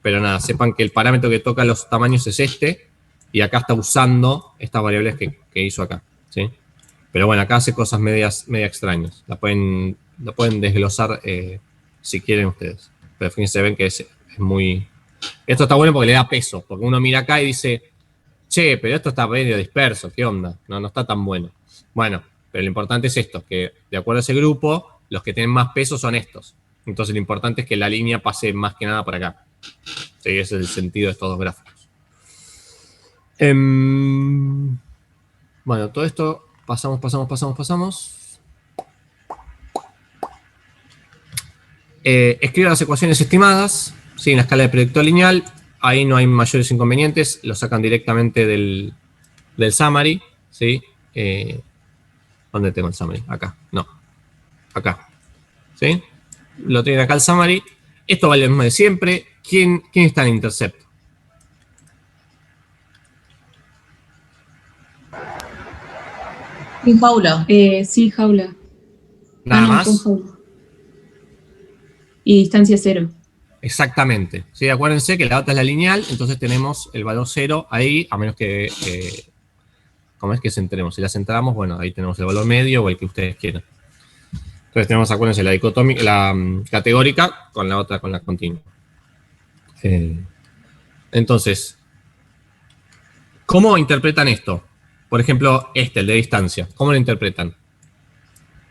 Pero nada, sepan que el parámetro que toca los tamaños es este, y acá está usando estas variables que hizo acá, ¿sí? Pero bueno, acá hace cosas media extrañas. Lo pueden desglosar si quieren ustedes. Pero fíjense, ven que es muy... Esto está bueno porque le da peso, porque uno mira acá y dice, che, pero esto está medio disperso, ¿qué onda? No está tan bueno. Bueno, pero lo importante es esto, que de acuerdo a ese grupo, los que tienen más peso son estos. Entonces lo importante es que la línea pase más que nada por acá. Sí, ese es el sentido de estos dos gráficos. Bueno, todo esto pasamos. Escriba las ecuaciones estimadas, ¿sí? En la escala de proyecto lineal. Ahí no hay mayores inconvenientes, lo sacan directamente del summary, ¿sí? ¿Dónde tengo el summary? Acá, no. Acá, ¿sí? Lo tienen acá el summary. Esto vale lo mismo de siempre. ¿Quién está en intercepto? Sin jaula. Sin jaula. Nada más. Con jaula. Y distancia 0. Exactamente. ¿Sí? Acuérdense que la data es la lineal, entonces tenemos el valor 0 ahí, a menos que... ¿cómo es que centremos? Si la centramos, bueno, ahí tenemos el valor medio o el que ustedes quieran. Entonces tenemos, acuérdense, la dicotómica, la categórica con la otra, con la continua. Entonces, ¿cómo interpretan esto? Por ejemplo, el de distancia. ¿Cómo lo interpretan?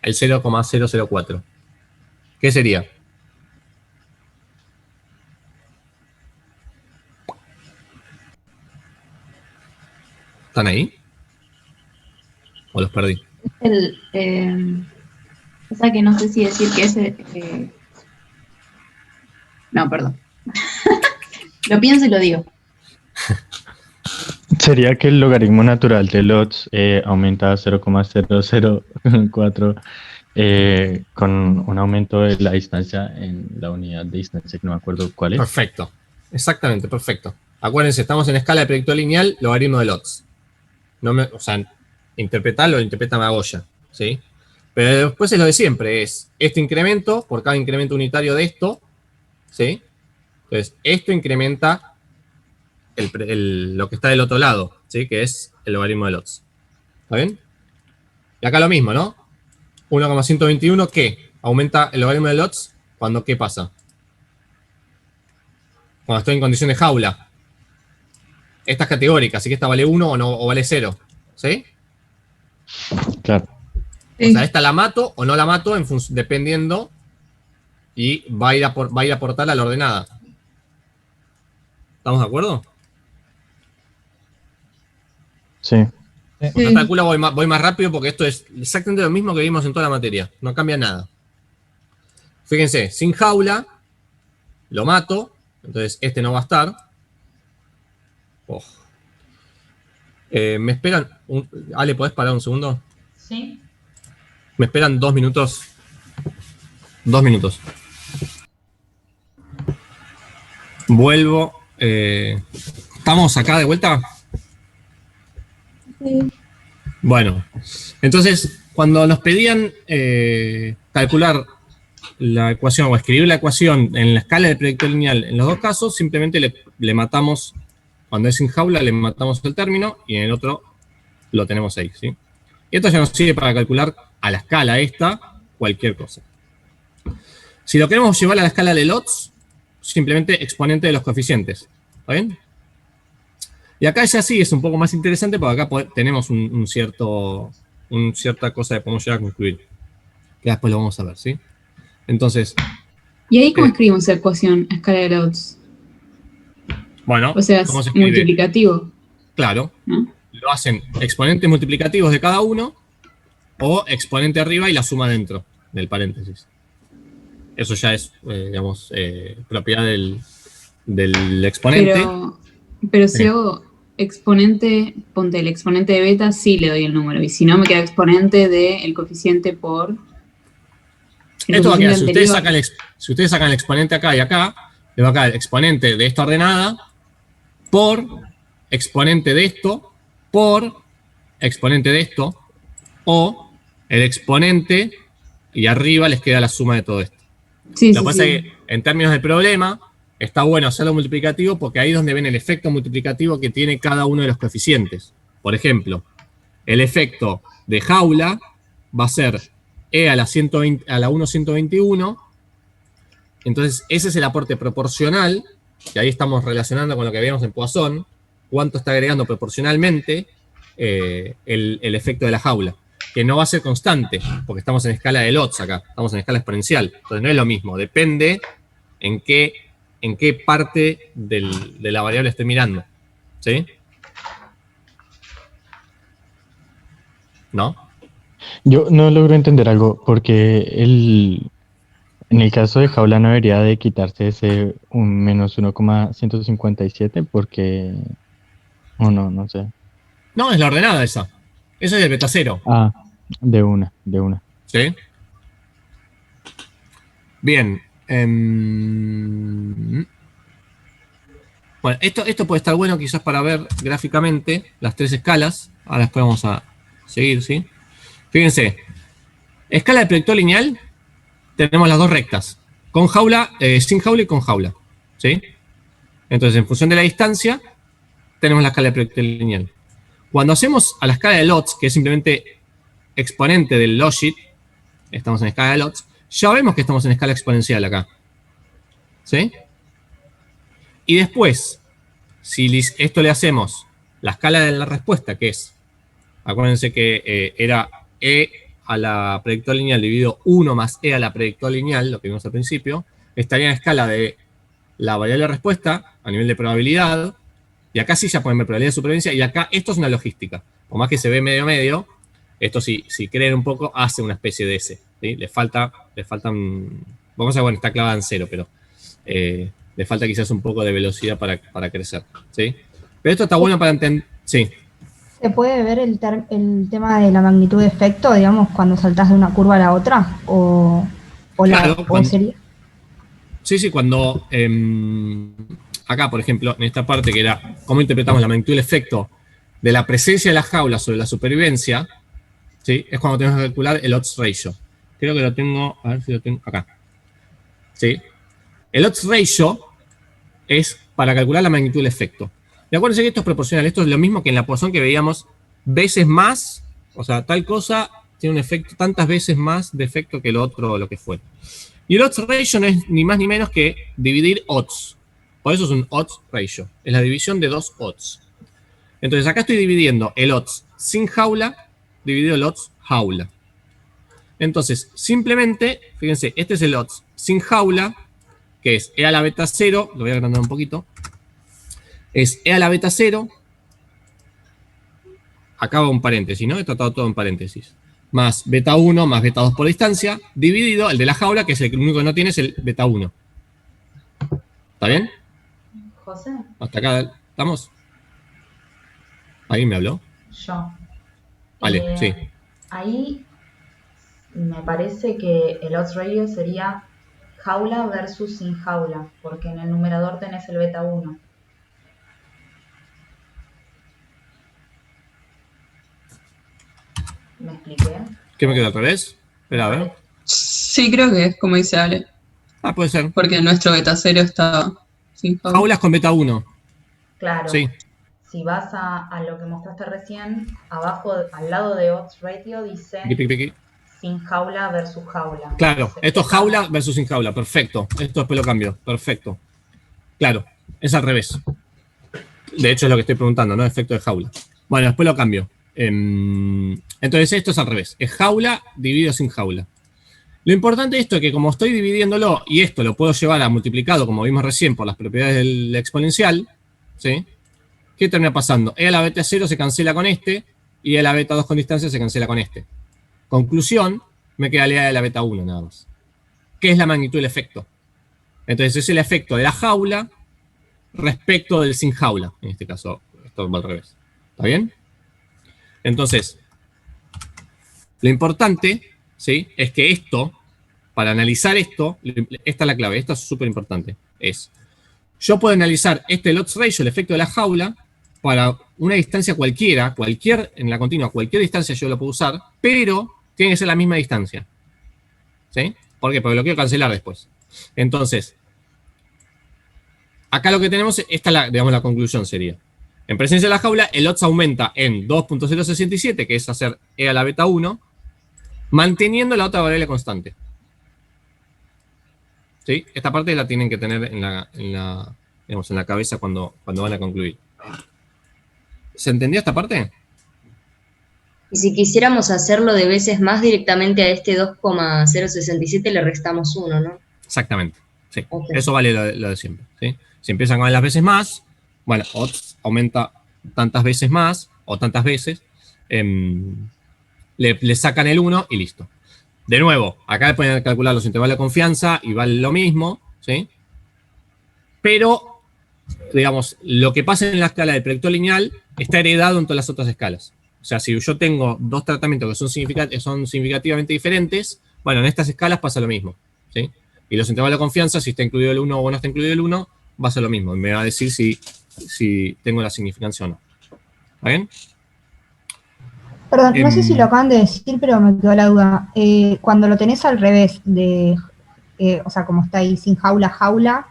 El 0,004. ¿Qué sería? ¿Están ahí? ¿O los perdí? O sea que no sé si decir que ese... No, perdón. Lo pienso y lo digo. Sería que el logaritmo natural de LOTS aumenta a 0,004 con un aumento de la distancia en la unidad de distancia, que no me acuerdo cuál es. Perfecto. Exactamente, perfecto. Acuérdense, estamos en escala de proyecto lineal, logaritmo de LOTS. O sea, interpretarlo lo interpreta Magoya, ¿sí? Pero después es lo de siempre, es este incremento por cada incremento unitario de esto, ¿sí? Entonces, esto incrementa lo que está del otro lado, ¿sí? Que es el logaritmo de LOTS. ¿Está bien? Y acá lo mismo, ¿no? 1,121, ¿qué? Aumenta el logaritmo de LOTS cuando ¿qué pasa? Cuando estoy en condición de jaula. Esta es categórica, así que esta vale 1 o vale 0. ¿Sí? Claro. O sea, esta la mato o no la mato dependiendo, y va a ir a aportar a la ordenada. ¿Estamos de acuerdo? Sí. Por lo calculo voy más rápido porque esto es exactamente lo mismo que vimos en toda la materia. No cambia nada. Fíjense, sin jaula, lo mato, entonces este no va a estar. Oh. Me esperan... Ale, ¿podés parar un segundo? Sí. Me esperan 2 minutos. 2 minutos. Vuelvo. ¿Estamos acá de vuelta? Sí. Bueno, entonces, cuando nos pedían calcular la ecuación o escribir la ecuación en la escala de proyecto lineal en los dos casos, simplemente le matamos, cuando es sin jaula, le matamos el término y en el otro lo tenemos ahí, ¿sí? Y esto ya nos sirve para calcular a la escala esta cualquier cosa. Si lo queremos llevar a la escala de LOTS, simplemente exponente de los coeficientes. ¿Está bien? Y acá ya sí es un poco más interesante porque acá tenemos una cierta cosa de podemos llegar a concluir. Que después lo vamos a ver, ¿sí? Entonces... ¿Y ahí cómo escribimos esa ecuación a escala de LOTS? Bueno, o sea, es multiplicativo. Claro. ¿No? Lo hacen exponentes multiplicativos de cada uno o exponente arriba y la suma dentro del paréntesis. Eso ya es, digamos, propiedad del exponente. Pero si hago exponente, ponte el exponente de beta, sí le doy el número. Y si no, me queda exponente del coeficiente por... Esto va a quedar, si ustedes sacan el exponente acá y acá, le va a quedar el exponente de esta ordenada por exponente de esto por exponente de esto, o el exponente y arriba les queda la suma de todo esto. Sí, Lo que pasa es que en términos del problema está bueno hacerlo multiplicativo porque ahí es donde ven el efecto multiplicativo que tiene cada uno de los coeficientes. Por ejemplo, el efecto de jaula va a ser E a la 1/121. Entonces, ese es el aporte proporcional, que ahí estamos relacionando con lo que veíamos en Poisson, cuánto está agregando proporcionalmente el efecto de la jaula, que no va a ser constante, porque estamos en escala de lots acá, estamos en escala exponencial. Entonces, no es lo mismo, depende en qué parte de la variable estoy mirando. ¿Sí? ¿No? Yo no logro entender algo, porque en el caso de jaula no debería de quitarse ese un menos 1,157, porque... O no sé. No, es la ordenada esa. Eso es el beta 0. Ah, de una. ¿Sí? Bien. Bueno, esto puede estar bueno quizás para ver gráficamente las tres escalas. Ahora después vamos a seguir, ¿sí? Fíjense. Escala de proyector lineal. Tenemos las dos rectas. Con jaula, sin jaula y con jaula. ¿Sí? Entonces, en función de la distancia, tenemos la escala de proyector lineal. Cuando hacemos a la escala de lots, que es simplemente exponente del logit, estamos en escala de lots, ya vemos que estamos en escala exponencial acá. ¿Sí? Y después, si esto le hacemos la escala de la respuesta, que es, acuérdense que era E a la proyector lineal dividido 1 más E a la proyector lineal, lo que vimos al principio, estaría en escala de la variable de respuesta a nivel de probabilidad, y acá sí ya pueden ver probabilidad de supervivencia, y acá esto es una logística. Por más que se ve medio, esto si creen un poco, hace una especie de S. ¿Sí? Le faltan, vamos a ver, bueno, está clavada en 0, pero le falta quizás un poco de velocidad para crecer. ¿Sí? Pero esto está bueno para entender. Sí. ¿Se puede ver el tema de la magnitud de efecto, digamos, cuando saltás de una curva a la otra? Claro, sería... Sí, cuando... acá, por ejemplo, en esta parte que era cómo interpretamos la magnitud del efecto de la presencia de la jaula sobre la supervivencia, ¿sí? Es cuando tenemos que calcular el odds ratio. Creo que lo tengo, a ver si lo tengo acá. ¿Sí? El odds ratio es para calcular la magnitud del efecto. Y acuérdense que esto es proporcional. Esto es lo mismo que en la Poisson que veíamos veces más, o sea, tal cosa tiene un efecto tantas veces más de efecto que el otro o lo que fue. Y el odds ratio no es ni más ni menos que dividir odds. Por eso es un odds ratio. Es la división de dos odds. Entonces acá estoy dividiendo el odds sin jaula dividido el odds jaula. Entonces, simplemente, fíjense, este es el odds sin jaula, que es E a la beta 0, lo voy a agrandar un poquito, es E a la beta 0, acá va un paréntesis, ¿no? He tratado todo en paréntesis, más beta 1 más beta 2 por distancia, dividido el de la jaula, que es el único que no tiene, es el beta 1. ¿Está bien? José. Hasta acá, ¿estamos? ¿Alguien me habló? Yo. Vale, sí. Ahí me parece que el odds ratio sería jaula versus sin jaula, porque en el numerador tenés el beta 1. ¿Me expliqué? ¿Qué me quedó al revés? Espera, a ver. Sí, creo que es como dice Ale. Ah, puede ser. Porque nuestro beta 0 está sin jaula. Jaulas con beta 1. Claro. Sí. Si vas a lo que mostraste recién, abajo, al lado de odds ratio, dice sin jaula versus jaula. Claro, Entonces, esto es jaula versus sin jaula. Perfecto. Esto después lo cambio. Perfecto. Claro, es al revés. De hecho, es lo que estoy preguntando, ¿no? Efecto de jaula. Bueno, después lo cambio. Entonces, esto es al revés. Es jaula dividido sin jaula. Lo importante de esto es que como estoy dividiéndolo, y esto lo puedo llevar a multiplicado, como vimos recién, por las propiedades del exponencial, ¿sí? ¿Qué termina pasando? E a la beta 0 se cancela con este, y E a la beta 2 con distancia se cancela con este. Conclusión, me queda E a la beta 1 nada más. ¿Qué es la magnitud del efecto? Entonces es el efecto de la jaula respecto del sin jaula. En este caso, esto va al revés. ¿Está bien? Entonces, lo importante, ¿sí? Es que esto, para analizar esto, esta es la clave, esto es súper importante, es, yo puedo analizar el odds ratio, el efecto de la jaula, para una distancia cualquiera, en la continua, cualquier distancia yo lo puedo usar, pero tiene que ser la misma distancia. ¿Sí? ¿Por qué? Porque lo quiero cancelar después. Entonces, acá lo que tenemos, la conclusión sería. En presencia de la jaula, el odds aumenta en 2.067, que es hacer E a la beta 1, manteniendo la otra variable constante. ¿Sí? Esta parte la tienen que tener en la cabeza cuando van a concluir. ¿Se entendió esta parte? Y si quisiéramos hacerlo de veces más directamente a este 2,067 le restamos 1, ¿no? Exactamente. Sí. Okay. Eso vale lo de siempre. ¿Sí? Si empiezan con las veces más, bueno, odds aumenta tantas veces más o tantas veces, le sacan el 1 y listo. De nuevo, acá le pueden calcular los intervalos de confianza y vale lo mismo, ¿sí? Pero, digamos, lo que pasa en la escala del predictor lineal está heredado en todas las otras escalas. O sea, si yo tengo dos tratamientos que son significativamente diferentes, bueno, en estas escalas pasa lo mismo, ¿sí? Y los intervalos de confianza, si está incluido el 1 o no está incluido el 1, va a ser lo mismo. Y me va a decir si tengo la significancia o no. ¿Está bien? Perdón, no sé si lo acaban de decir, pero me quedó la duda. Cuando lo tenés al revés, o sea, como está ahí sin jaula,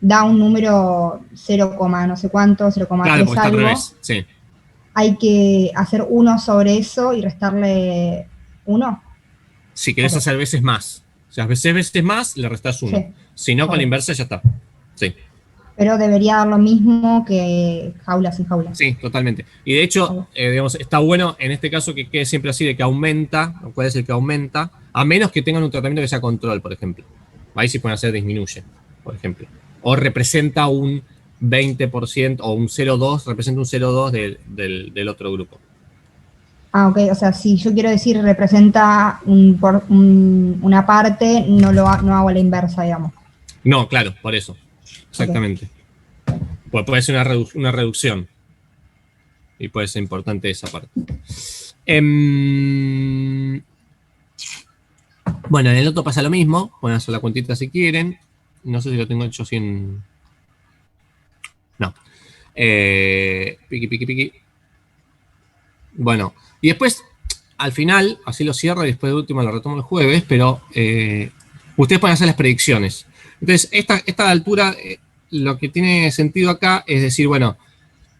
da un número 0, no sé cuánto, 0,3 claro, porque está algo. al revés, sí. Hay que hacer 1 sobre eso y restarle 1. Si querés hacer veces más. O sea, veces más, le restás 1. Sí. Si no, con la inversa ya está. Sí. Pero debería dar lo mismo que jaula sin jaula. Sí, totalmente. Y de hecho, digamos, está bueno en este caso que quede siempre así de que aumenta, ¿cuál es el que aumenta? A menos que tengan un tratamiento que sea control, por ejemplo. Ahí sí pueden hacer disminuye, por ejemplo. O representa un 20% o un 0,2, representa un 0,2 del otro grupo. Ah, ok. O sea, si yo quiero decir representa una parte, no hago la inversa, digamos. No, claro, por eso. Exactamente. Okay. Pues puede ser una reducción. Y puede ser importante esa parte. Bueno, en el otro pasa lo mismo. Pueden hacer la cuentita si quieren. No sé si lo tengo hecho sin... No. Piqui. Bueno, y después, al final, así lo cierro y después de último lo retomo el jueves, pero ustedes pueden hacer las predicciones. Entonces, esta altura, lo que tiene sentido acá es decir, bueno,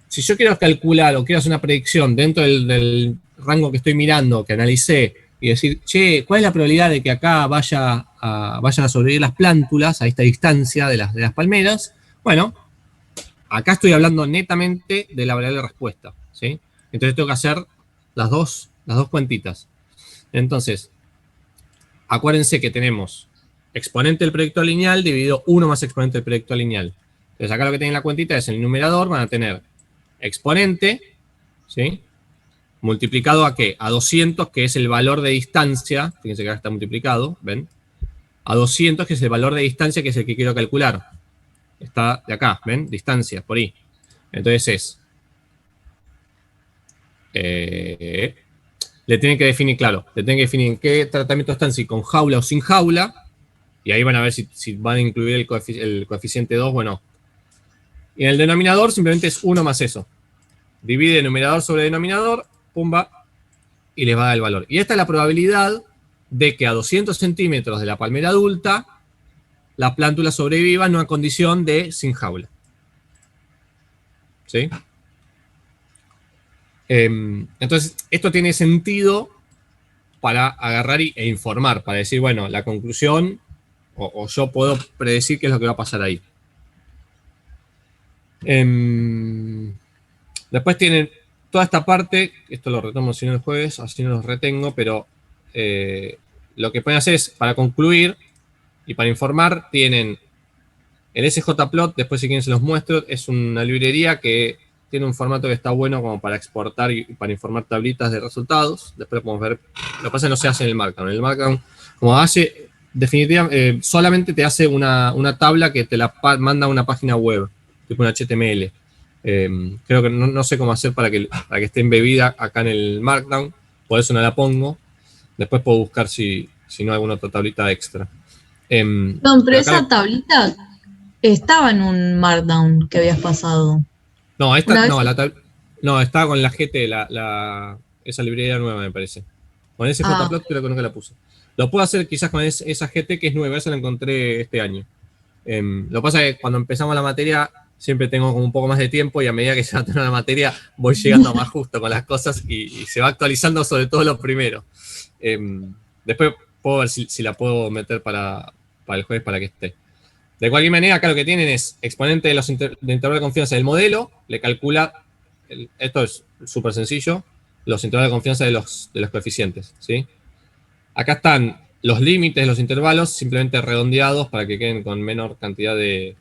si yo quiero calcular o quiero hacer una predicción dentro del rango que estoy mirando, que analicé, y decir, che, ¿cuál es la probabilidad de que acá vayan a sobrevivir las plántulas a esta distancia de las palmeras? Bueno, acá estoy hablando netamente de la variable de respuesta, ¿sí? Entonces tengo que hacer las dos cuentitas. Entonces, acuérdense que tenemos exponente del predictor lineal dividido 1 más exponente del predictor lineal. Entonces acá lo que tienen en la cuentita es en el numerador van a tener exponente, ¿sí? Multiplicado a ¿qué? A 200, que es el valor de distancia. Fíjense que acá está multiplicado, ¿ven? A 200, que es el valor de distancia, que es el que quiero calcular. Está de acá, ¿ven? Distancia, por ahí. Entonces le tienen que definir, claro, le tienen que definir en qué tratamiento están, si con jaula o sin jaula. Y ahí van a ver si van a incluir el coeficiente 2 o no. Y en el denominador simplemente es 1 más eso. Divide numerador sobre denominador, pumba, y les va a dar el valor. Y esta es la probabilidad de que a 200 centímetros de la palmera adulta la plántula sobreviva en una condición de sin jaula. ¿Sí? Entonces, esto tiene sentido para agarrar e informar, para decir, bueno, la conclusión, o yo puedo predecir qué es lo que va a pasar ahí. Después tienen toda esta parte, esto lo retomo si no el jueves, así no los retengo, pero lo que pueden hacer es, para concluir y para informar, tienen el SJPlot, después si quieren se los muestro, es una librería que tiene un formato que está bueno como para exportar y para informar tablitas de resultados. Después podemos ver, lo que pasa es que no se hace en el Markdown. En el Markdown, como hace, definitivamente, solamente te hace una tabla que te la manda a una página web, tipo un HTML. Creo que no sé cómo hacer para que esté embebida acá en el Markdown, por eso no la pongo. Después puedo buscar si no hay alguna otra tablita extra. No, pero esa tablita estaba en un Markdown que habías pasado. No, esta no, No, estaba con la GT, esa librería nueva, me parece. Con SJPlot creo que nunca la puse. Lo puedo hacer quizás con esa GT que es nueva, esa la encontré este año. Lo que pasa es que cuando empezamos la materia siempre tengo como un poco más de tiempo y a medida que se va a tener la materia voy llegando más justo con las cosas y se va actualizando sobre todo lo primero. Después puedo ver si la puedo meter para el jueves para que esté. De cualquier manera, acá lo que tienen es exponente de de intervalo de confianza del modelo, le calcula, esto es súper sencillo, los intervalos de confianza de los coeficientes, ¿sí? Acá están los límites de los intervalos, simplemente redondeados para que queden con menor cantidad de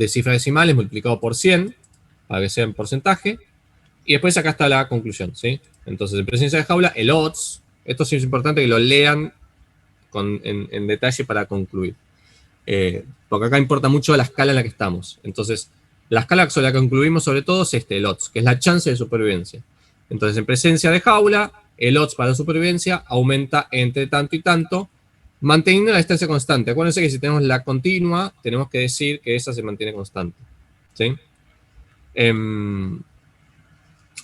cifras decimales, multiplicado por 100, para que sea en porcentaje. Y después acá está la conclusión, ¿sí? Entonces, en presencia de jaula, el odds, esto sí es importante que lo lean en detalle para concluir. Porque acá importa mucho la escala en la que estamos. Entonces, la escala sobre la que concluimos sobre todo es el odds, que es la chance de supervivencia. Entonces, en presencia de jaula, el odds para la supervivencia aumenta entre tanto y tanto, manteniendo la distancia constante. Acuérdense que si tenemos la continua, tenemos que decir que esa se mantiene constante, ¿sí?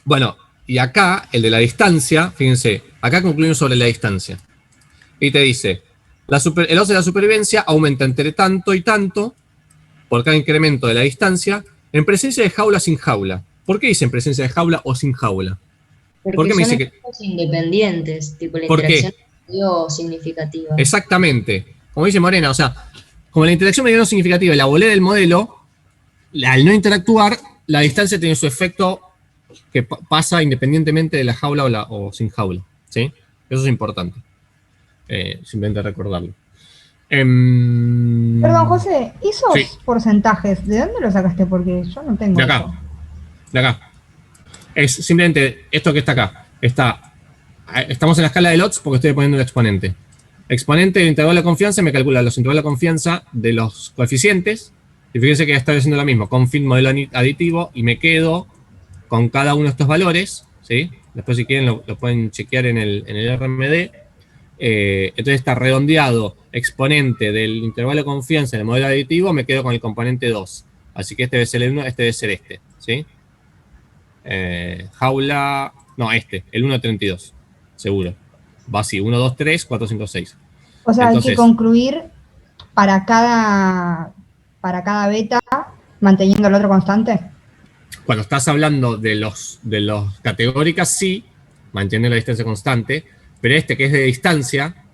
Bueno, y acá, el de la distancia, fíjense, acá concluimos sobre la distancia. Y te dice, el odds de la supervivencia aumenta entre tanto y tanto, por cada incremento de la distancia, en presencia de jaula sin jaula. ¿Por qué dice en presencia de jaula o sin jaula? Porque ¿Por qué me son dice que independientes, tipo la ¿por interacción qué? significativa. Exactamente. Como dice Morena, o sea, como la interacción medio significativa la volé del modelo, al no interactuar, la distancia tiene su efecto que pasa independientemente de la jaula o sin jaula, ¿sí? Eso es importante. Simplemente recordarlo. Perdón, José, esos Sí. porcentajes, ¿de dónde los sacaste? Porque yo no tengo De eso. acá. De acá. Es simplemente esto que está acá. Estamos en la escala de odds porque estoy poniendo el exponente. Exponente del intervalo de confianza me calcula los intervalos de confianza de los coeficientes. Y fíjense que estoy haciendo lo mismo. Confit modelo aditivo y me quedo con cada uno de estos valores, ¿sí? Después si quieren lo pueden chequear en el RMD. Entonces está redondeado exponente del intervalo de confianza en el modelo aditivo, me quedo con el componente 2. Así que este debe ser el 1, este debe ser este, ¿sí? Jaula, no, el 1.32, seguro. Va así, 1, 2, 3, 4, 5, 6. O sea, entonces, hay que concluir para cada beta manteniendo el otro constante. Cuando estás hablando de los categóricas, sí, manteniendo la distancia constante, pero que es de distancia,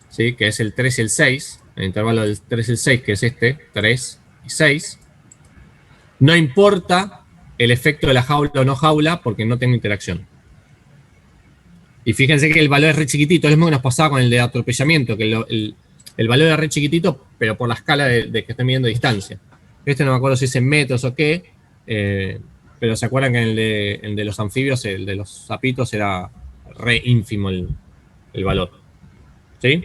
¿sí? Que es el 3 y el 6, el intervalo del 3 y el 6, que es 3 y 6, no importa el efecto de la jaula o no jaula, porque no tengo interacción. Y fíjense que el valor es re chiquitito, es lo mismo que nos pasaba con el de atropellamiento, que el valor es re chiquitito, pero por la escala de que estoy midiendo distancia. No me acuerdo si es en metros o qué, pero se acuerdan que el de los anfibios, el de los sapitos, era re ínfimo el valor. ¿Sí?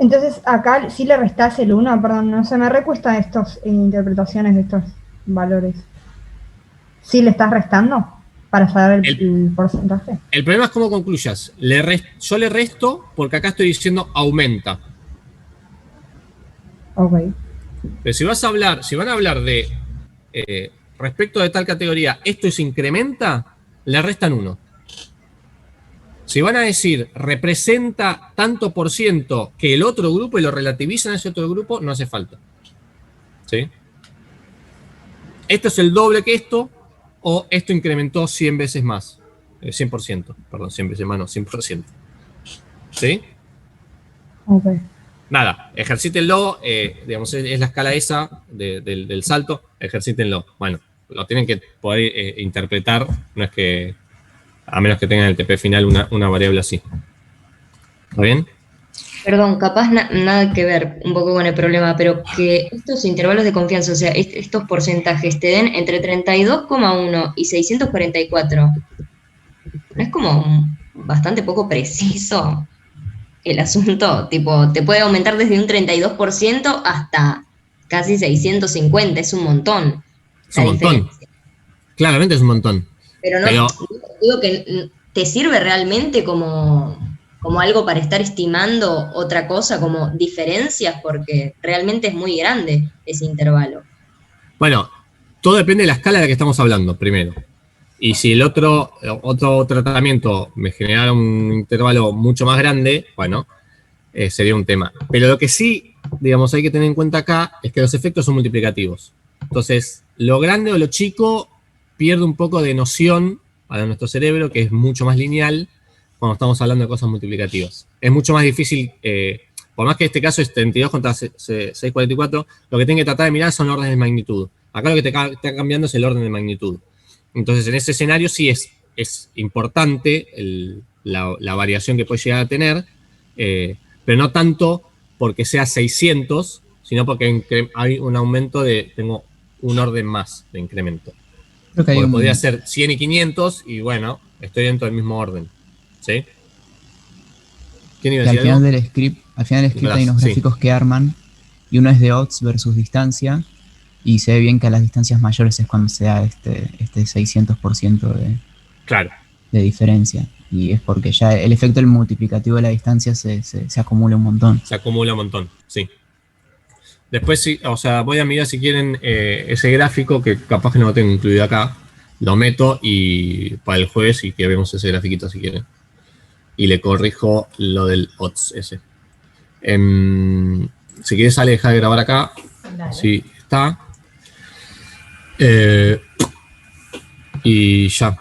Entonces acá sí le restás el 1, perdón, no se me recuesta estas interpretaciones de estos valores. ¿Sí le estás restando para saber el porcentaje? El problema es cómo concluyas. Yo le resto porque acá estoy diciendo aumenta. Ok. Pero si van a hablar de respecto de tal categoría, esto se incrementa, le restan 1. Si van a decir representa tanto por ciento que el otro grupo y lo relativizan a ese otro grupo, no hace falta. ¿Sí? Esto es el doble que esto, o esto incrementó 100 veces más. 100%, perdón, 100 veces más, no, 100%. ¿Sí? Ok. Nada, ejercítenlo, digamos, es la escala esa del salto, ejercítenlo. Bueno, lo tienen que poder interpretar, no es que, a menos que tengan el TP final una variable así. ¿Está bien? Perdón, capaz nada que ver un poco con el problema, pero que estos intervalos de confianza, o sea, estos porcentajes te den entre 32,1 y 644. ¿No es como bastante poco preciso el asunto? Tipo, te puede aumentar desde un 32% hasta casi 650, es un montón. Es un montón. Claramente es un montón. Pero no, digo que te sirve realmente como algo para estar estimando otra cosa, como diferencias, porque realmente es muy grande ese intervalo. Bueno, todo depende de la escala de la que estamos hablando, primero. Y si el otro tratamiento me generara un intervalo mucho más grande, bueno, sería un tema. Pero lo que sí, digamos, hay que tener en cuenta acá es que los efectos son multiplicativos. Entonces, lo grande o lo chico pierde un poco de noción para nuestro cerebro, que es mucho más lineal cuando estamos hablando de cosas multiplicativas. Es mucho más difícil, por más que este caso es 32 contra 644, lo que tienen que tratar de mirar son órdenes de magnitud. Acá lo que te está cambiando es el orden de magnitud. Entonces, en ese escenario sí es importante la variación que puede llegar a tener, pero no tanto porque sea 600, sino porque hay un aumento tengo un orden más de incremento. Porque podría ser 100 y 500 y bueno, estoy dentro del mismo orden. ¿Sí? ¿Quién iba a decir al final del script hay unos gráficos que arman y uno es de odds versus distancia y se ve bien que a las distancias mayores es cuando se da este 600% de diferencia. Y es porque ya el efecto del multiplicativo de la distancia se acumula un montón. Se acumula un montón, sí. Después, sí, o sea, voy a mirar si quieren ese gráfico, que capaz que no lo tengo incluido acá, lo meto y para el jueves y que vemos ese grafiquito si quieren. Y le corrijo lo del odds ese. Si quieres, Ale, deja de grabar acá. Dale. Sí, está. Y ya.